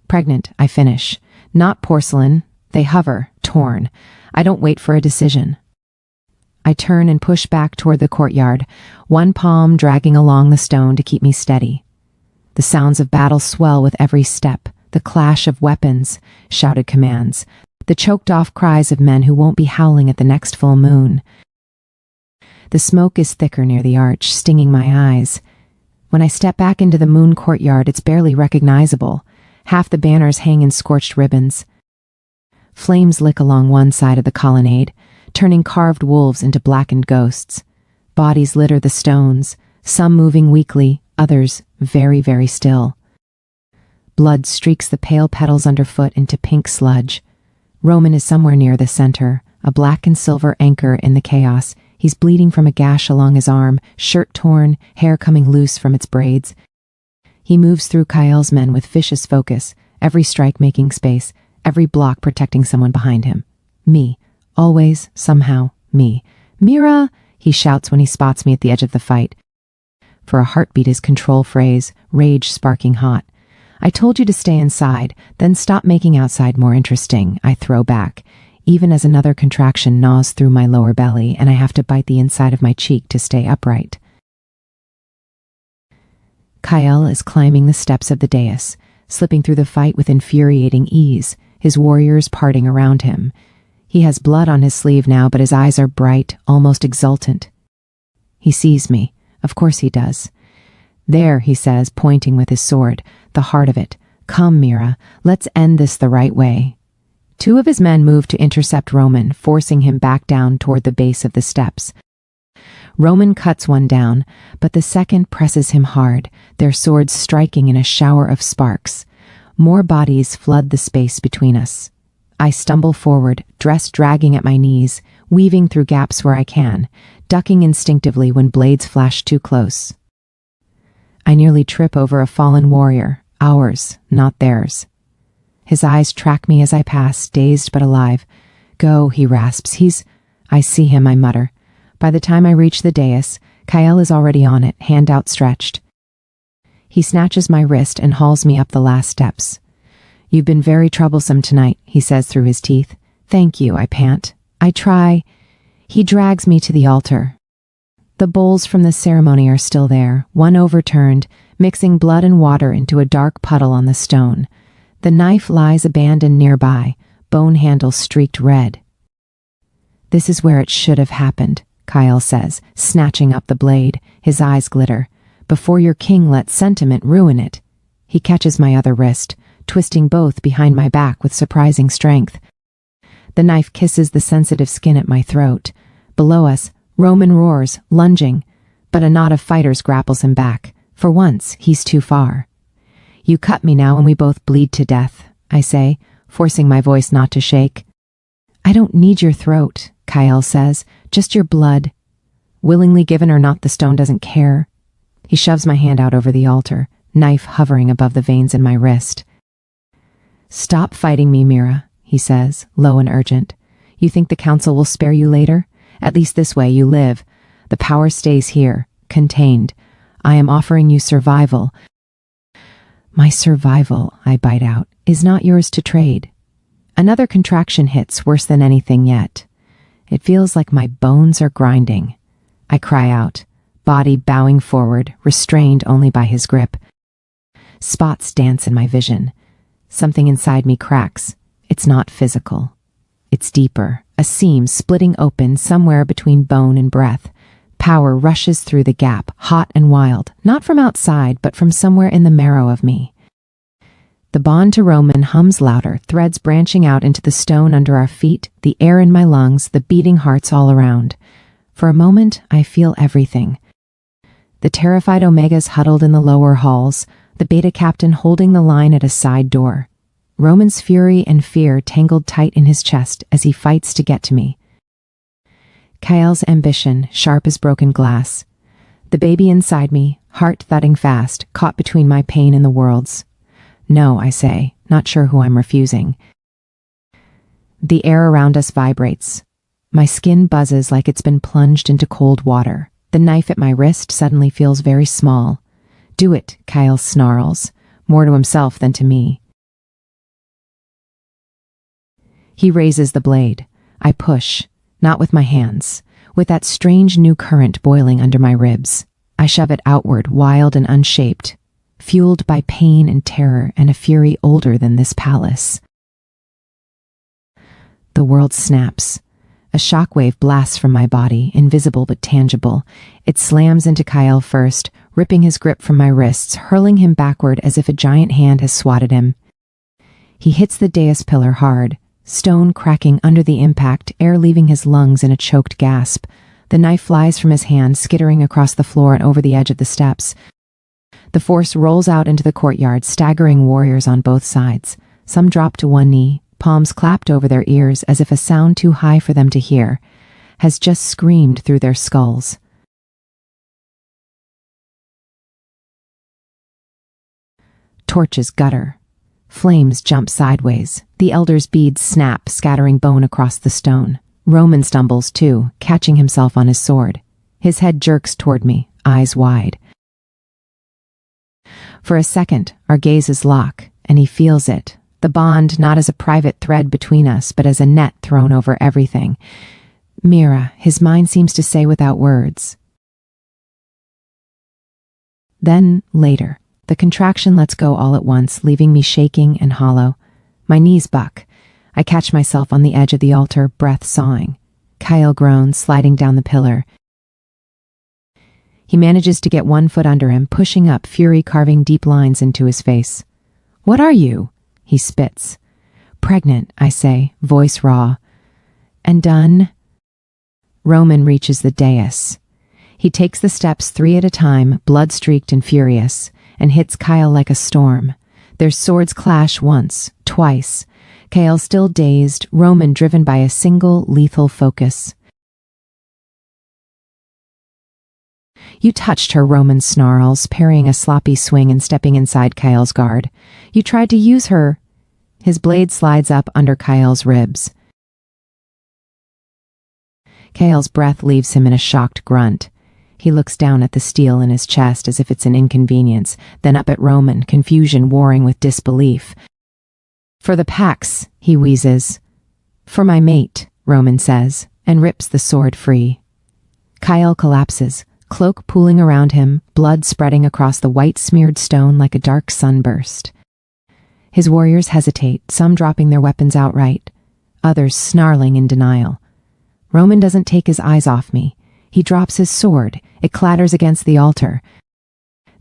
"Pregnant," I finish. "Not porcelain." They hover, torn. I don't wait for a decision. I turn and push back toward the courtyard, one palm dragging along the stone to keep me steady. The sounds of battle swell with every step, the clash of weapons, shouted commands, the choked-off cries of men who won't be howling at the next full moon. The smoke is thicker near the arch, stinging my eyes. When I step back into the moon courtyard, it's barely recognizable. Half the banners hang in scorched ribbons. Flames lick along one side of the colonnade, turning carved wolves into blackened ghosts. Bodies litter the stones, some moving weakly, others very, very still. Blood streaks the pale petals underfoot into pink sludge. Roman is somewhere near the center, a black and silver anchor in the chaos. He's bleeding from a gash along his arm, shirt torn, hair coming loose from its braids. He moves through Kyl's men with vicious focus, every strike making space, every block protecting someone behind him. Me. Always, somehow, me. "Mira!" he shouts when he spots me at the edge of the fight. For a heartbeat is control phrase, rage sparking hot. "I told you to stay inside, then stop making outside more interesting," I throw back, even as another contraction gnaws through my lower belly and I have to bite the inside of my cheek to stay upright. Kyle is climbing the steps of the dais, slipping through the fight with infuriating ease, his warriors parting around him. He has blood on his sleeve now, but his eyes are bright, almost exultant. He sees me. Of course he does. "There," he says, pointing with his sword, "the heart of it. Come, Mira, let's end this the right way." Two of his men move to intercept Roman, forcing him back down toward the base of the steps. Roman cuts one down, but the second presses him hard, their swords striking in a shower of sparks. More bodies flood the space between us. I stumble forward, dress dragging at my knees, weaving through gaps where I can, ducking instinctively when blades flash too close. I nearly trip over a fallen warrior, ours, not theirs. His eyes track me as I pass, dazed but alive. "Go," he rasps. I see him, I mutter. By the time I reach the dais, Kyle is already on it, hand outstretched. He snatches my wrist and hauls me up the last steps. "You've been very troublesome tonight," he says through his teeth. "Thank you," I pant. "I try." He drags me to the altar. The bowls from the ceremony are still there, one overturned, mixing blood and water into a dark puddle on the stone. The knife lies abandoned nearby, bone handle streaked red. "This is where it should have happened," Kyle says, snatching up the blade. His eyes glitter. "Before your king let sentiment ruin it." He catches my other wrist, twisting both behind my back with surprising strength. The knife kisses the sensitive skin at my throat. Below us, Roman roars, lunging, but a knot of fighters grapples him back. For once, he's too far. "You cut me now and we both bleed to death," I say, forcing my voice not to shake. "I don't need your throat," Kyle says, "just your blood. Willingly given or not, the stone doesn't care." He shoves my hand out over the altar, knife hovering above the veins in my wrist. "Stop fighting me, Mira," he says, low and urgent. "You think the council will spare you later? At least this way you live. The power stays here, contained. I am offering you survival." "My survival," I bite out, "is not yours to trade." Another contraction hits, worse than anything yet. It feels like my bones are grinding. I cry out, body bowing forward, restrained only by his grip. Spots dance in my vision. Something inside me cracks. It's not physical. It's deeper, a seam splitting open somewhere between bone and breath. Power rushes through the gap, hot and wild, not from outside, but from somewhere in the marrow of me. The bond to Roman hums louder, threads branching out into the stone under our feet, the air in my lungs, the beating hearts all around. For a moment, I feel everything. The terrified Omegas huddled in the lower halls, the Beta captain holding the line at a side door. Roman's fury and fear tangled tight in his chest as he fights to get to me. Kyle's ambition, sharp as broken glass. The baby inside me, heart thudding fast, caught between my pain and the world's. "No," I say, not sure who I'm refusing. The air around us vibrates. My skin buzzes like it's been plunged into cold water. The knife at my wrist suddenly feels very small. "Do it," Kyle snarls, more to himself than to me. He raises the blade. I push, not with my hands, with that strange new current boiling under my ribs. I shove it outward, wild and unshaped, fueled by pain and terror and a fury older than this palace. The world snaps. A shockwave blasts from my body, invisible but tangible. It slams into Kyle first, ripping his grip from my wrists, hurling him backward as if a giant hand has swatted him. He hits the dais pillar hard, stone cracking under the impact, air leaving his lungs in a choked gasp. The knife flies from his hand, skittering across the floor and over the edge of the steps. The force rolls out into the courtyard, staggering warriors on both sides. Some drop to one knee, palms clapped over their ears as if a sound too high for them to hear has just screamed through their skulls. Torches gutter. Flames jump sideways. The elder's beads snap, scattering bone across the stone. Roman stumbles too, catching himself on his sword. His head jerks toward me, eyes wide. For a second, our gazes lock, and he feels it. The bond not as a private thread between us, but as a net thrown over everything. Mira, his mind seems to say without words. Then, later, the contraction lets go all at once, leaving me shaking and hollow. My knees buck. I catch myself on the edge of the altar, breath sawing. Kyle groans, sliding down the pillar. He manages to get one foot under him, pushing up, fury carving deep lines into his face. "What are you?" He spits. "Pregnant," I say, voice raw. "And done?" Roman reaches the dais. He takes the steps 3 at a time, blood-streaked and furious, and hits Kyle like a storm. Their swords clash once, twice. Kyle still dazed, Roman driven by a single lethal focus. "You touched her," Roman snarls, parrying a sloppy swing and stepping inside Kyle's guard. "You tried to use her." His blade slides up under Kyle's ribs. Kyle's breath leaves him in a shocked grunt. He looks down at the steel in his chest as if it's an inconvenience, then up at Roman, confusion warring with disbelief. "For the Pax," he wheezes. "For my mate," Roman says, and rips the sword free. Kyle collapses, cloak pooling around him, blood spreading across the white-smeared stone like a dark sunburst. His warriors hesitate, some dropping their weapons outright, others snarling in denial. Roman doesn't take his eyes off me. He drops his sword. It clatters against the altar.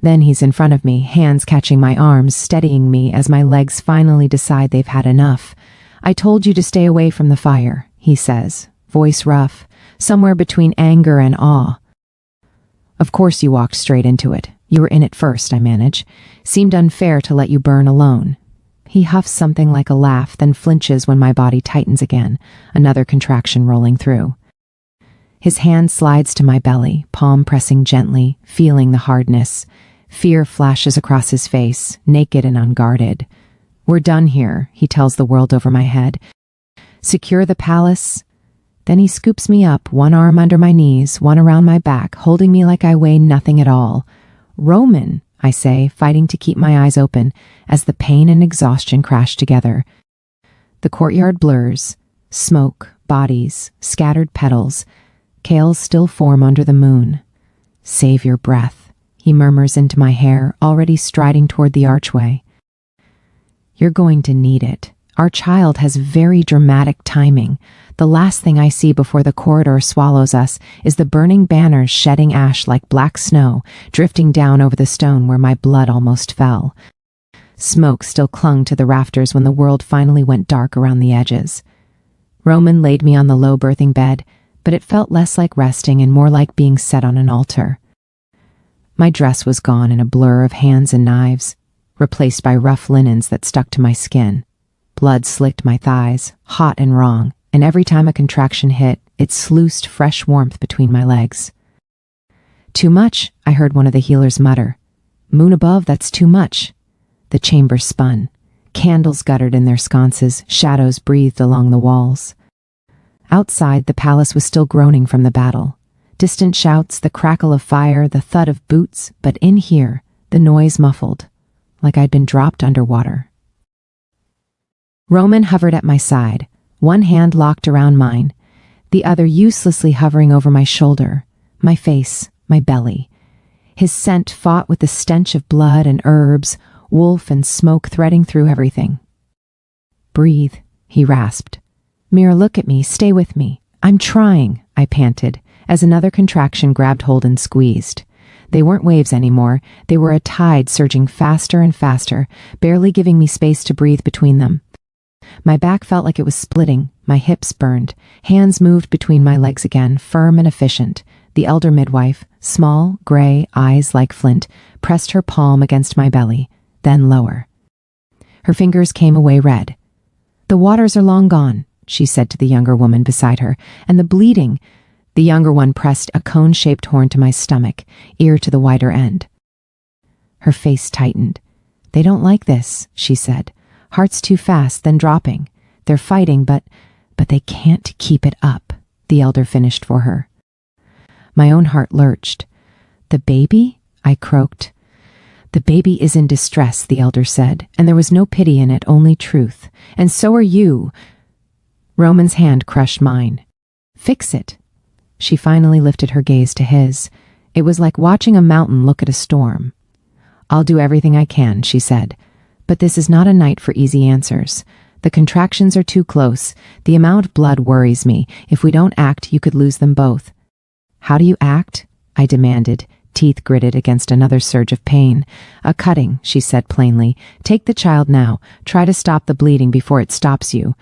Then he's in front of me, hands catching my arms, steadying me as my legs finally decide they've had enough. "I told you to stay away from the fire," he says, voice rough, somewhere between anger and awe. "Of course you walked straight into it. You were in it first," I manage. "Seemed unfair to let you burn alone." He huffs something like a laugh, then flinches when my body tightens again, another contraction rolling through. His hand slides to my belly, palm pressing gently, feeling the hardness. Fear flashes across his face, naked and unguarded. "We're done here," he tells the world over my head. "Secure the palace." Then he scoops me up, one arm under my knees, one around my back, holding me like I weigh nothing at all. "Roman," I say, fighting to keep my eyes open, as the pain and exhaustion crash together. The courtyard blurs. Smoke, bodies, scattered petals. Kale's still form under the moon. "Save your breath," he murmurs into my hair, already striding toward the archway. "You're going to need it. Our child has very dramatic timing. The last thing I see before the corridor swallows us is the burning banners shedding ash like black snow, drifting down over the stone where my blood almost fell. Smoke still clung to the rafters when the world finally went dark around the edges. Roman laid me on the low birthing bed, but it felt less like resting and more like being set on an altar. My dress was gone in a blur of hands and knives, replaced by rough linens that stuck to my skin. Blood slicked my thighs, hot and wrong, and every time a contraction hit, it sluiced fresh warmth between my legs. "Too much," I heard one of the healers mutter. "Moon above, that's too much." The chamber spun. Candles guttered in their sconces, shadows breathed along the walls. Outside, the palace was still groaning from the battle. Distant shouts, the crackle of fire, the thud of boots, but in here, the noise muffled, like I'd been dropped underwater. Roman hovered at my side, one hand locked around mine, the other uselessly hovering over my shoulder, my face, my belly. His scent fought with the stench of blood and herbs, wolf and smoke threading through everything. "Breathe," he rasped. "Mira, look at me, stay with me. I'm trying," I panted, as another contraction grabbed hold and squeezed. They weren't waves anymore, they were a tide surging faster and faster, barely giving me space to breathe between them. My back felt like it was splitting, my hips burned, hands moved between my legs again, firm and efficient. The elder midwife, small, gray, eyes like flint, pressed her palm against my belly, then lower. Her fingers came away red. "The waters are long gone," she said to the younger woman beside her, "and the bleeding—" The younger one pressed a cone-shaped horn to my stomach, ear to the wider end. Her face tightened. "They don't like this," she said. "Hearts too fast, then dropping. They're fighting, but they can't keep it up," the elder finished for her. My own heart lurched. "The baby?" I croaked. "The baby is in distress," the elder said, and there was no pity in it, only truth. "And so are you." Roman's hand crushed mine. "Fix it." She finally lifted her gaze to his. It was like watching a mountain look at a storm. "I'll do everything I can," she said. "But this is not a night for easy answers. The contractions are too close. The amount of blood worries me. If we don't act, you could lose them both." "How do you act?" I demanded, teeth gritted against another surge of pain. "A cutting," she said plainly. "Take the child now. Try to stop the bleeding before it stops you."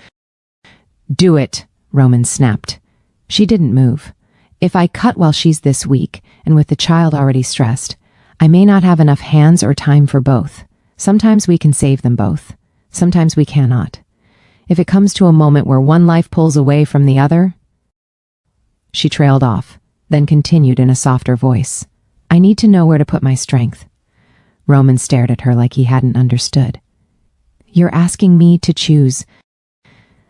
"Do it," Roman snapped. She didn't move. "If I cut while she's this weak, and with the child already stressed, I may not have enough hands or time for both. Sometimes we can save them both. Sometimes we cannot. If it comes to a moment where one life pulls away from the other—" She trailed off, then continued in a softer voice. "I need to know where to put my strength." Roman stared at her like he hadn't understood. "You're asking me to choose."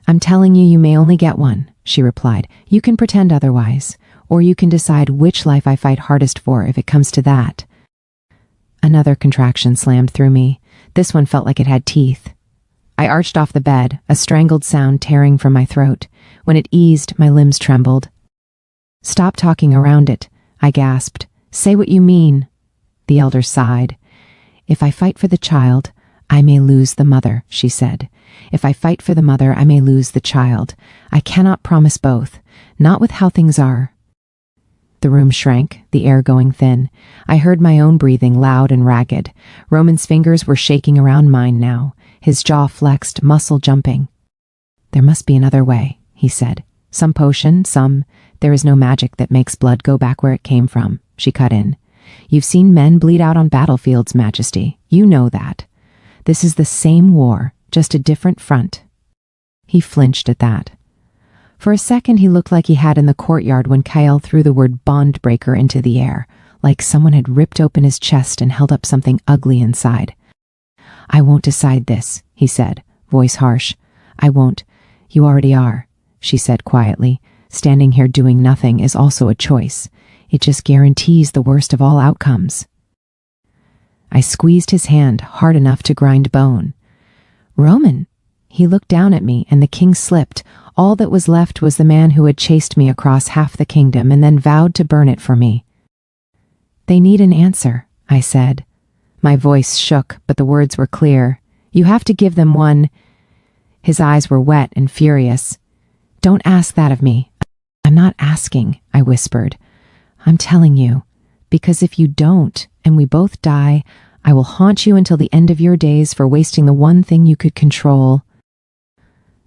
"I'm telling you, you may only get one," she replied. "You can pretend otherwise, or you can decide which life I fight hardest for if it comes to that." Another contraction slammed through me. This one felt like it had teeth. I arched off the bed, a strangled sound tearing from my throat. When it eased, my limbs trembled. "Stop talking around it," I gasped. "Say what you mean." The elder sighed. "If I fight for the child, I may lose the mother," she said. "If I fight for the mother, I may lose the child. I cannot promise both, not with how things are." The room shrank, the air going thin. I heard my own breathing, loud and ragged. Roman's fingers were shaking around mine now, his jaw flexed, muscle jumping. "There must be another way," he said. "Some potion, some— There is no magic that makes blood go back where it came from," she cut in. "You've seen men bleed out on battlefields, Majesty. You know that. This is the same war, just a different front." He flinched at that. For a second, he looked like he had in the courtyard when Kyle threw the word bondbreaker into the air, like someone had ripped open his chest and held up something ugly inside. "I won't decide this," he said, voice harsh. "I won't. You already are," she said quietly. "Standing here doing nothing is also a choice. It just guarantees the worst of all outcomes." I squeezed his hand hard enough to grind bone. "Roman!" He looked down at me, and the king slipped. All that was left was the man who had chased me across half the kingdom and then vowed to burn it for me. "They need an answer," I said. My voice shook, but the words were clear. "You have to give them one—" His eyes were wet and furious. "Don't ask that of me." "I'm not asking," I whispered. "I'm telling you, because if you don't, and we both die, I will haunt you until the end of your days for wasting the one thing you could control."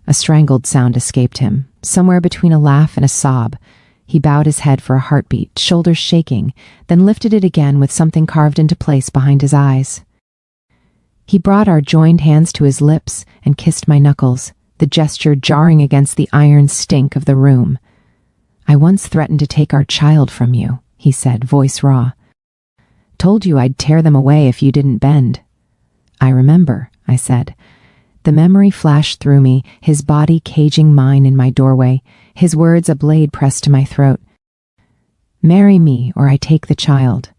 A strangled sound escaped him, somewhere between a laugh and a sob. He bowed his head for a heartbeat, shoulders shaking, then lifted it again with something carved into place behind his eyes. He brought our joined hands to his lips and kissed my knuckles, the gesture jarring against the iron stink of the room. "I once threatened to take our child from you," he said, voice raw. "Told you I'd tear them away if you didn't bend." "I remember," I said. The memory flashed through me, his body caging mine in my doorway, his words a blade pressed to my throat. "Marry me, or I take the child."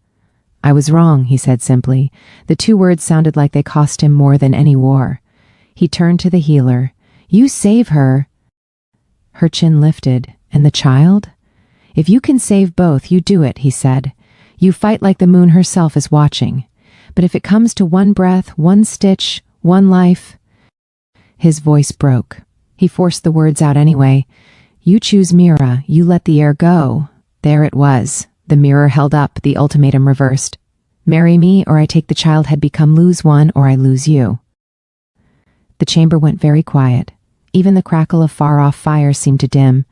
"I was wrong," he said simply. The two words sounded like they cost him more than any war. He turned to the healer. "You save her." Her chin lifted. "And the child?" "If you can save both, you do it," he said. "You fight like the moon herself is watching. But if it comes to one breath, one stitch, one life—" His voice broke. He forced the words out anyway. "You choose Mira, you let the air go." There it was. The mirror held up, the ultimatum reversed. "Marry me, or I take the child" had become "lose one, or I lose you." The chamber went very quiet. Even the crackle of far-off fire seemed to dim.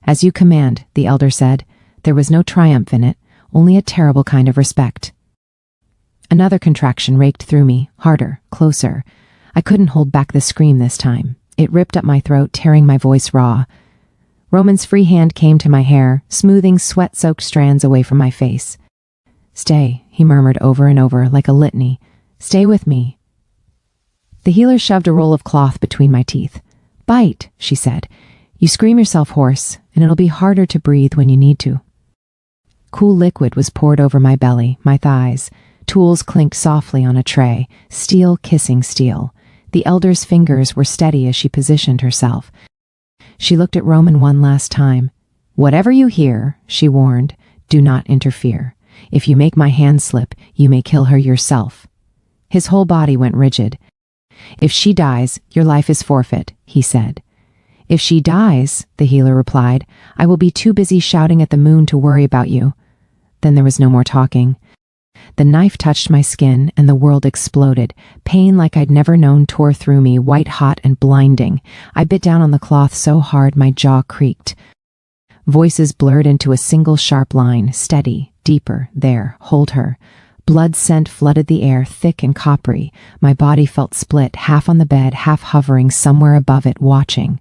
"As you command," the elder said. There was no triumph in it, only a terrible kind of respect. Another contraction raked through me, harder, closer. I couldn't hold back the scream this time. It ripped up my throat, tearing my voice raw. Roman's free hand came to my hair, smoothing sweat-soaked strands away from my face. "Stay," he murmured over and over, like a litany. "Stay with me." The healer shoved a roll of cloth between my teeth. "Bite," she said. "You scream yourself hoarse, and it'll be harder to breathe when you need to." Cool liquid was poured over my belly, my thighs. Tools clinked softly on a tray, steel kissing steel. The elder's fingers were steady as she positioned herself. She looked at Roman one last time. "Whatever you hear," she warned, "do not interfere. If you make my hand slip, you may kill her yourself." His whole body went rigid. "If she dies, your life is forfeit," he said. "If she dies," the healer replied, "I will be too busy shouting at the moon to worry about you." Then there was no more talking. The knife touched my skin and the world exploded. Pain like I'd never known tore through me, white hot and blinding. I bit down on the cloth so hard my jaw creaked. Voices blurred into a single sharp line, steady, deeper, there, hold her. Blood scent flooded the air, thick and coppery. My body felt split, half on the bed, half hovering somewhere above it, watching.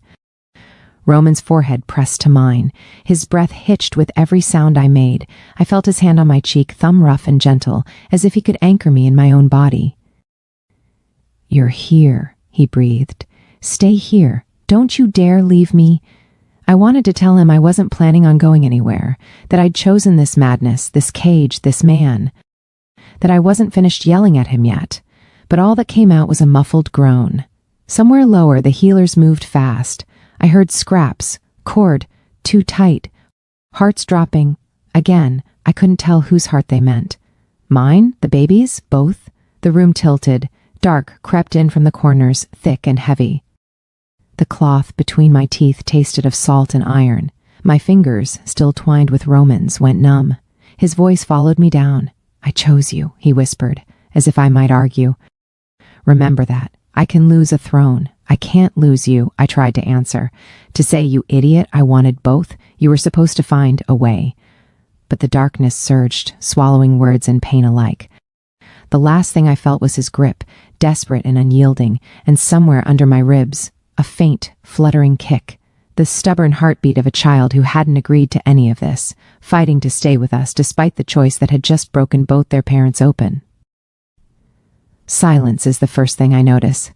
Roman's forehead pressed to mine. His breath hitched with every sound I made. I felt his hand on my cheek, thumb rough and gentle, as if he could anchor me in my own body. "You're here," he breathed. "Stay here. Don't you dare leave me." I wanted to tell him I wasn't planning on going anywhere, that I'd chosen this madness, this cage, this man, that I wasn't finished yelling at him yet. But all that came out was a muffled groan. Somewhere lower, the healers moved fast. I heard scraps, cord, too tight, hearts dropping. Again, I couldn't tell whose heart they meant. Mine? The baby's? Both? The room tilted. Dark crept in from the corners, thick and heavy. The cloth between my teeth tasted of salt and iron. My fingers, still twined with Roman's, went numb. His voice followed me down. "I chose you," he whispered, as if I might argue. "Remember that. I can lose a throne. I can't lose you," I tried to answer. To say, "You idiot, I wanted both. You were supposed to find a way." But the darkness surged, swallowing words and pain alike. The last thing I felt was his grip, desperate and unyielding, and somewhere under my ribs, a faint, fluttering kick. The stubborn heartbeat of a child who hadn't agreed to any of this, fighting to stay with us despite the choice that had just broken both their parents open. Silence is the first thing I notice.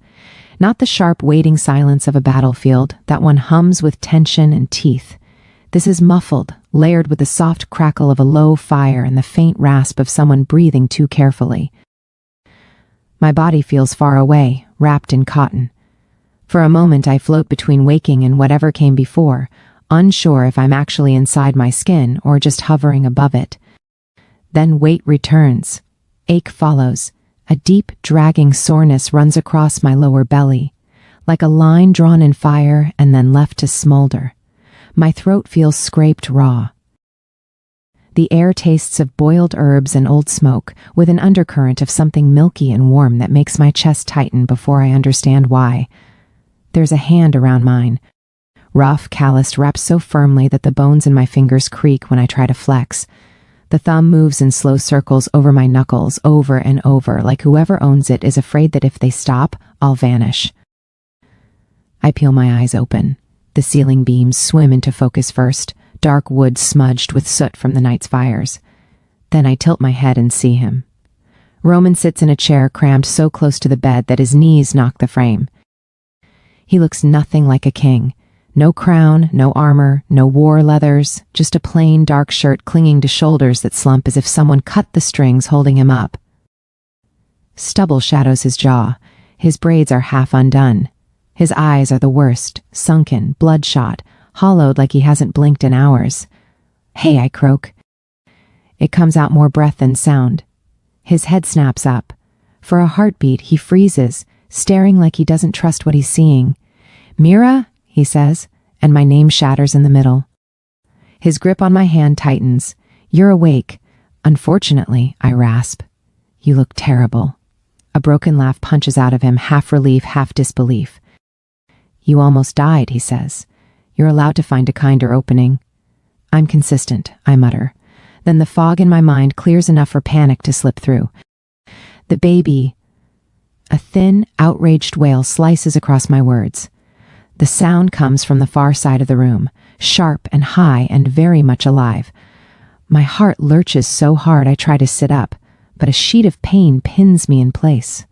Not the sharp, waiting silence of a battlefield, that one hums with tension and teeth. This is muffled, layered with the soft crackle of a low fire and the faint rasp of someone breathing too carefully. My body feels far away, wrapped in cotton. For a moment I float between waking and whatever came before, unsure if I'm actually inside my skin or just hovering above it. Then weight returns. Ache follows. A deep, dragging soreness runs across my lower belly, like a line drawn in fire and then left to smolder. My throat feels scraped raw. The air tastes of boiled herbs and old smoke, with an undercurrent of something milky and warm that makes my chest tighten before I understand why. There's a hand around mine, rough, calloused, wrapped so firmly that the bones in my fingers creak when I try to flex. The thumb moves in slow circles over my knuckles, over and over, like whoever owns it is afraid that if they stop, I'll vanish. I peel my eyes open. The ceiling beams swim into focus first, dark wood smudged with soot from the night's fires. Then I tilt my head and see him. Roman sits in a chair crammed so close to the bed that his knees knock the frame. He looks nothing like a king. No crown, no armor, no war leathers, just a plain dark shirt clinging to shoulders that slump as if someone cut the strings holding him up. Stubble shadows his jaw. His braids are half undone. His eyes are the worst, sunken, bloodshot, hollowed like he hasn't blinked in hours. "Hey," I croak. It comes out more breath than sound. His head snaps up. For a heartbeat, he freezes, staring like he doesn't trust what he's seeing. "Mira?" he says, and my name shatters in the middle. His grip on my hand tightens. "You're awake." "Unfortunately," I rasp. "You look terrible." A broken laugh punches out of him, half relief, half disbelief. "You almost died," he says. "You're allowed to find a kinder opening." I'm consistent, I mutter. Then the fog in my mind clears enough for panic to slip through. The baby. A thin, outraged wail slices across my words. The sound comes from the far side of the room, sharp and high and very much alive. My heart lurches so hard I try to sit up, but a sheet of pain pins me in place.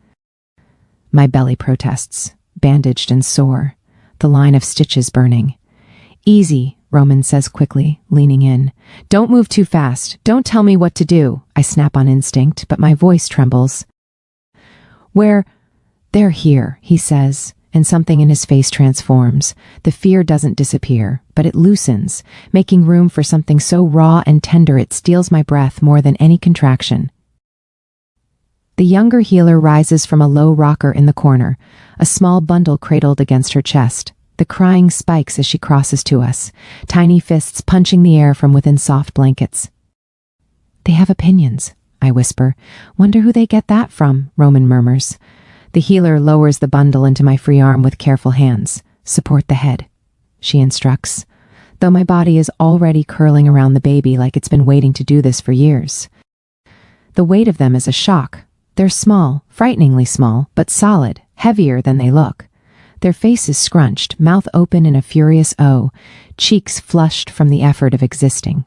My belly protests, bandaged and sore, the line of stitches burning. Easy, Roman says quickly, leaning in. Don't move too fast. Don't tell me what to do. I snap on instinct, but my voice trembles. They're here, he says, and something in his face transforms. The fear doesn't disappear, but it loosens, making room for something so raw and tender it steals my breath more than any contraction. The younger healer rises from a low rocker in the corner, a small bundle cradled against her chest. The crying spikes as she crosses to us, tiny fists punching the air from within soft blankets. They have opinions, I whisper. Wonder who they get that from, Roman murmurs. The healer lowers the bundle into my free arm with careful hands. Support the head, she instructs, though my body is already curling around the baby like it's been waiting to do this for years. The weight of them is a shock. They're small, frighteningly small, but solid, heavier than they look. Their faces scrunched, mouth open in a furious O, cheeks flushed from the effort of existing.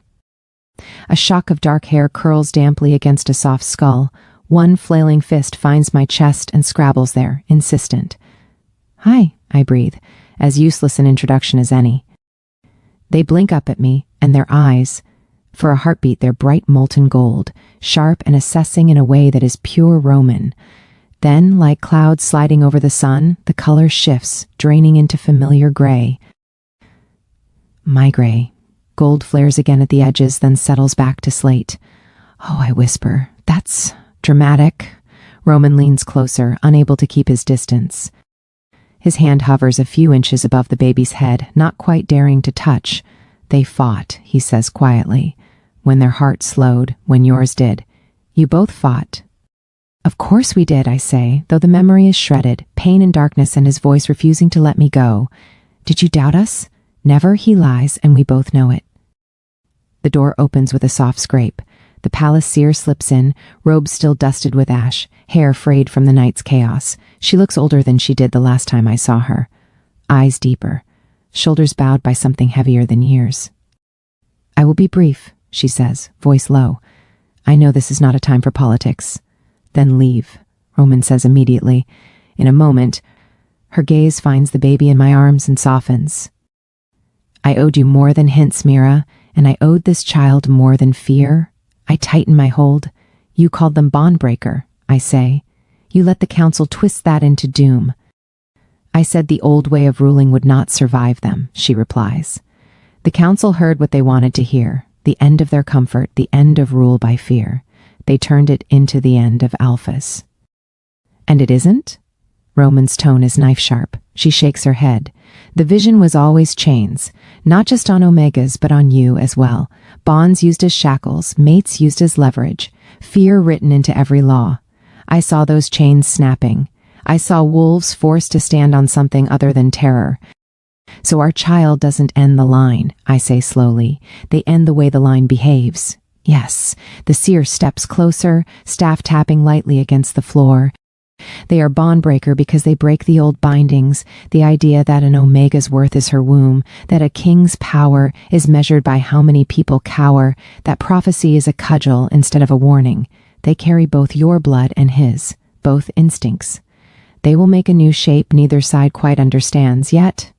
A shock of dark hair curls damply against a soft skull. One flailing fist finds my chest and scrabbles there, insistent. Hi, I breathe, as useless an introduction as any. They blink up at me, and their eyes, for a heartbeat they're bright molten gold, sharp and assessing in a way that is pure Roman. Then, like clouds sliding over the sun, the color shifts, draining into familiar gray. My gray. Gold flares again at the edges, then settles back to slate. Oh, I whisper, that's dramatic. Roman leans closer, unable to keep his distance. His hand hovers a few inches above the baby's head, not quite daring to touch. They fought, he says quietly. When their hearts slowed, when yours did. You both fought. Of course we did, I say, though the memory is shredded, pain and darkness and his voice refusing to let me go. Did you doubt us? Never, he lies, and we both know it. The door opens with a soft scrape. The palace seer slips in, robes still dusted with ash, hair frayed from the night's chaos. She looks older than she did the last time I saw her. Eyes deeper, shoulders bowed by something heavier than years. I will be brief, she says, voice low. I know this is not a time for politics. Then leave, Roman says immediately. In a moment, her gaze finds the baby in my arms and softens. I owed you more than hints, Mira, and I owed this child more than fear. I tighten my hold. You called them bondbreaker, I say. You let the council twist that into doom. I said the old way of ruling would not survive them, she replies. The council heard what they wanted to hear, the end of their comfort, the end of rule by fear. They turned it into the end of alphas. And it isn't? Roman's tone is knife-sharp. She shakes her head. The vision was always chains, not just on omegas, but on you as well. Bonds used as shackles, mates used as leverage, fear written into every law. I saw those chains snapping. I saw wolves forced to stand on something other than terror. So our child doesn't end the line, I say slowly. They end the way the line behaves. Yes, the seer steps closer, staff tapping lightly against the floor. They are bondbreaker because they break the old bindings, the idea that an omega's worth is her womb, that a king's power is measured by how many people cower, that prophecy is a cudgel instead of a warning. They carry both your blood and his, both instincts. They will make a new shape neither side quite understands yet.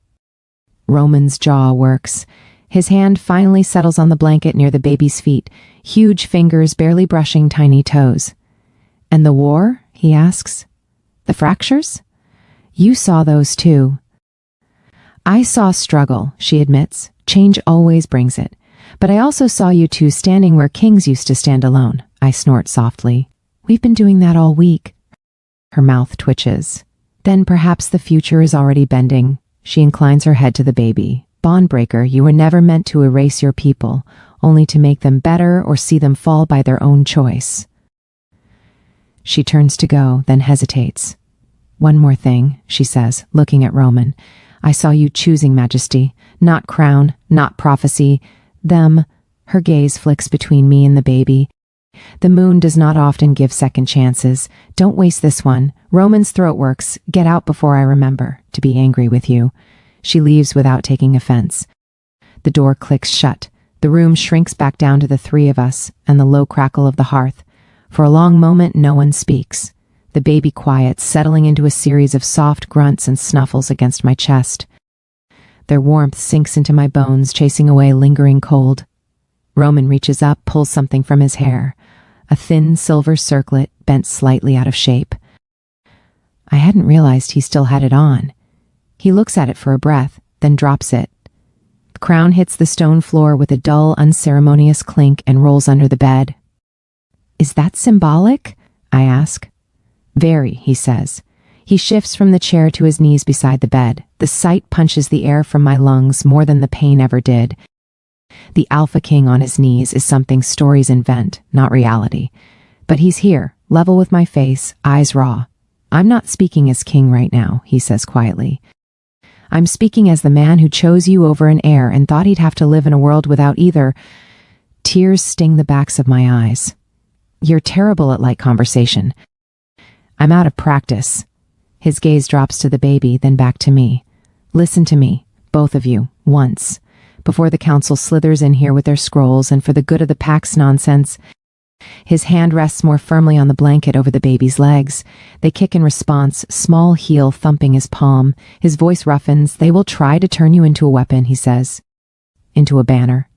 Roman's jaw works. His hand finally settles on the blanket near the baby's feet, huge fingers barely brushing tiny toes. And the war? He asks. The fractures? You saw those too. I saw struggle, she admits. Change always brings it. But I also saw you two standing where kings used to stand alone. I snort softly. We've been doing that all week. Her mouth twitches. Then perhaps the future is already bending. She inclines her head to the baby. Bondbreaker, you were never meant to erase your people, only to make them better or see them fall by their own choice. She turns to go, then hesitates. One more thing, she says, looking at Roman. I saw you choosing majesty, not crown, not prophecy. Them. Her gaze flicks between me and the baby. The moon does not often give second chances. Don't waste this one. Roman's throat works. Get out before I remember to be angry with you. She leaves without taking offense. The door clicks shut. The room shrinks back down to the three of us and the low crackle of the hearth. For a long moment, no one speaks. The baby quiets, settling into a series of soft grunts and snuffles against my chest. Their warmth sinks into my bones, chasing away lingering cold. Roman reaches up, pulls something from his hair. A thin silver circlet bent slightly out of shape. I hadn't realized he still had it on. He looks at it for a breath, then drops it. The crown hits the stone floor with a dull, unceremonious clink and rolls under the bed. Is that symbolic? I ask. Very, he says. He shifts from the chair to his knees beside the bed. The sight punches the air from my lungs more than the pain ever did. The Alpha King on his knees is something stories invent, not reality. But he's here, level with my face, eyes raw. I'm not speaking as king right now, he says quietly. I'm speaking as the man who chose you over an heir and thought he'd have to live in a world without either. Tears sting the backs of my eyes. You're terrible at light conversation. I'm out of practice. His gaze drops to the baby, then back to me. Listen to me, both of you, once, before the council slithers in here with their scrolls and for the good of the pack's nonsense. His hand rests more firmly on the blanket over the baby's legs. They kick in response, small heel thumping his palm. His voice roughens. They will try to turn you into a weapon, he says. Into a banner.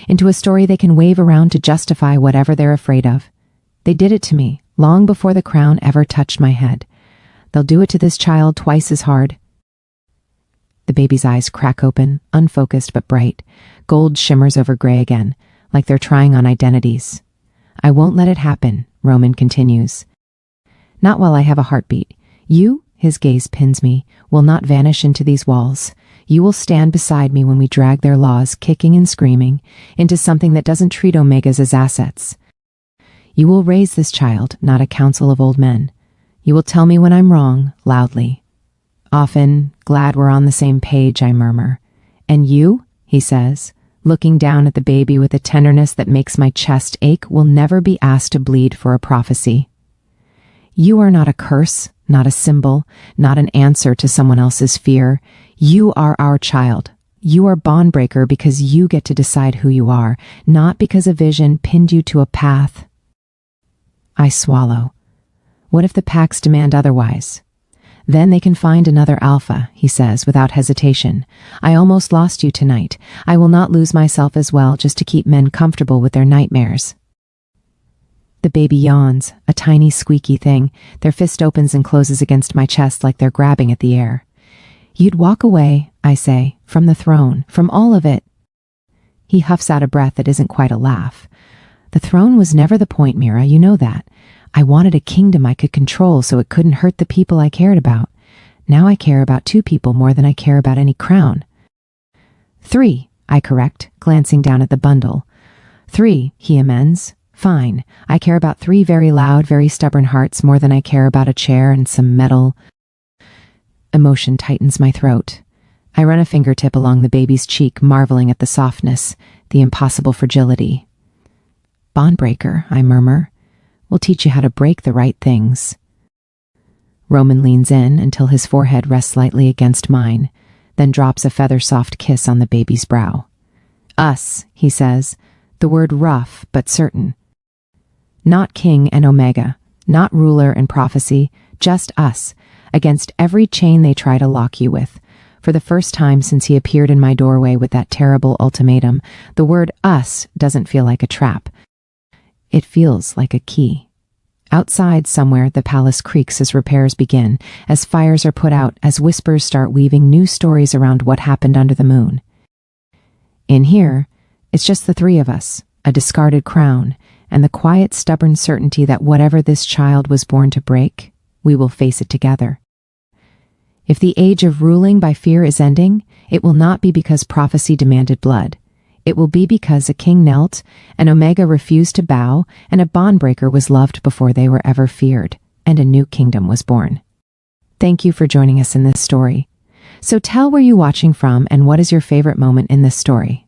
Into a story they can wave around to justify whatever they're afraid of. They did it to me, long before the crown ever touched my head. They'll do it to this child twice as hard. The baby's eyes crack open, unfocused but bright. Gold shimmers over gray again, like they're trying on identities. I won't let it happen, Roman continues. Not while I have a heartbeat. You, his gaze pins me, will not vanish into these walls. You will stand beside me when we drag their laws, kicking and screaming, into something that doesn't treat Omegas as assets. You will raise this child, not a council of old men. You will tell me when I'm wrong, loudly. Often, glad we're on the same page, I murmur. And you, he says, looking down at the baby with a tenderness that makes my chest ache, will never be asked to bleed for a prophecy. You are not a curse, not a symbol, not an answer to someone else's fear. You are our child. You are bondbreaker because you get to decide who you are, not because a vision pinned you to a path. I swallow. What if the packs demand otherwise? Then they can find another alpha, he says without hesitation. I almost lost you tonight. I will not lose myself as well just to keep men comfortable with their nightmares. The baby yawns, a tiny squeaky thing. Their fist opens and closes against my chest like they're grabbing at the air. You'd walk away, I say, from the throne, from all of it. He huffs out a breath that isn't quite a laugh. The throne was never the point, Mira, you know that. I wanted a kingdom I could control so it couldn't hurt the people I cared about. Now I care about 2 people more than I care about any crown. 3, I correct, glancing down at the bundle. 3, he amends. Fine, I care about 3 very loud, very stubborn hearts more than I care about a chair and some metal. Emotion tightens my throat. I run a fingertip along the baby's cheek, marveling at the softness, the impossible fragility. Bondbreaker, I murmur. We'll teach you how to break the right things. Roman leans in until his forehead rests lightly against mine, then drops a feather-soft kiss on the baby's brow. Us, he says, the word rough but certain. Not king and Omega, not ruler and prophecy, just us, against every chain they try to lock you with. For the first time since he appeared in my doorway with that terrible ultimatum, the word us doesn't feel like a trap. It feels like a key. Outside somewhere, the palace creaks as repairs begin, as fires are put out, as whispers start weaving new stories around what happened under the moon. In here, it's just the 3 of us, a discarded crown, and the quiet, stubborn certainty that whatever this child was born to break, we will face it together. If the age of ruling by fear is ending, it will not be because prophecy demanded blood. It will be because a king knelt, an Omega refused to bow, and a bondbreaker was loved before they were ever feared, and a new kingdom was born. Thank you for joining us in this story. So tell where you're watching from and what is your favorite moment in this story.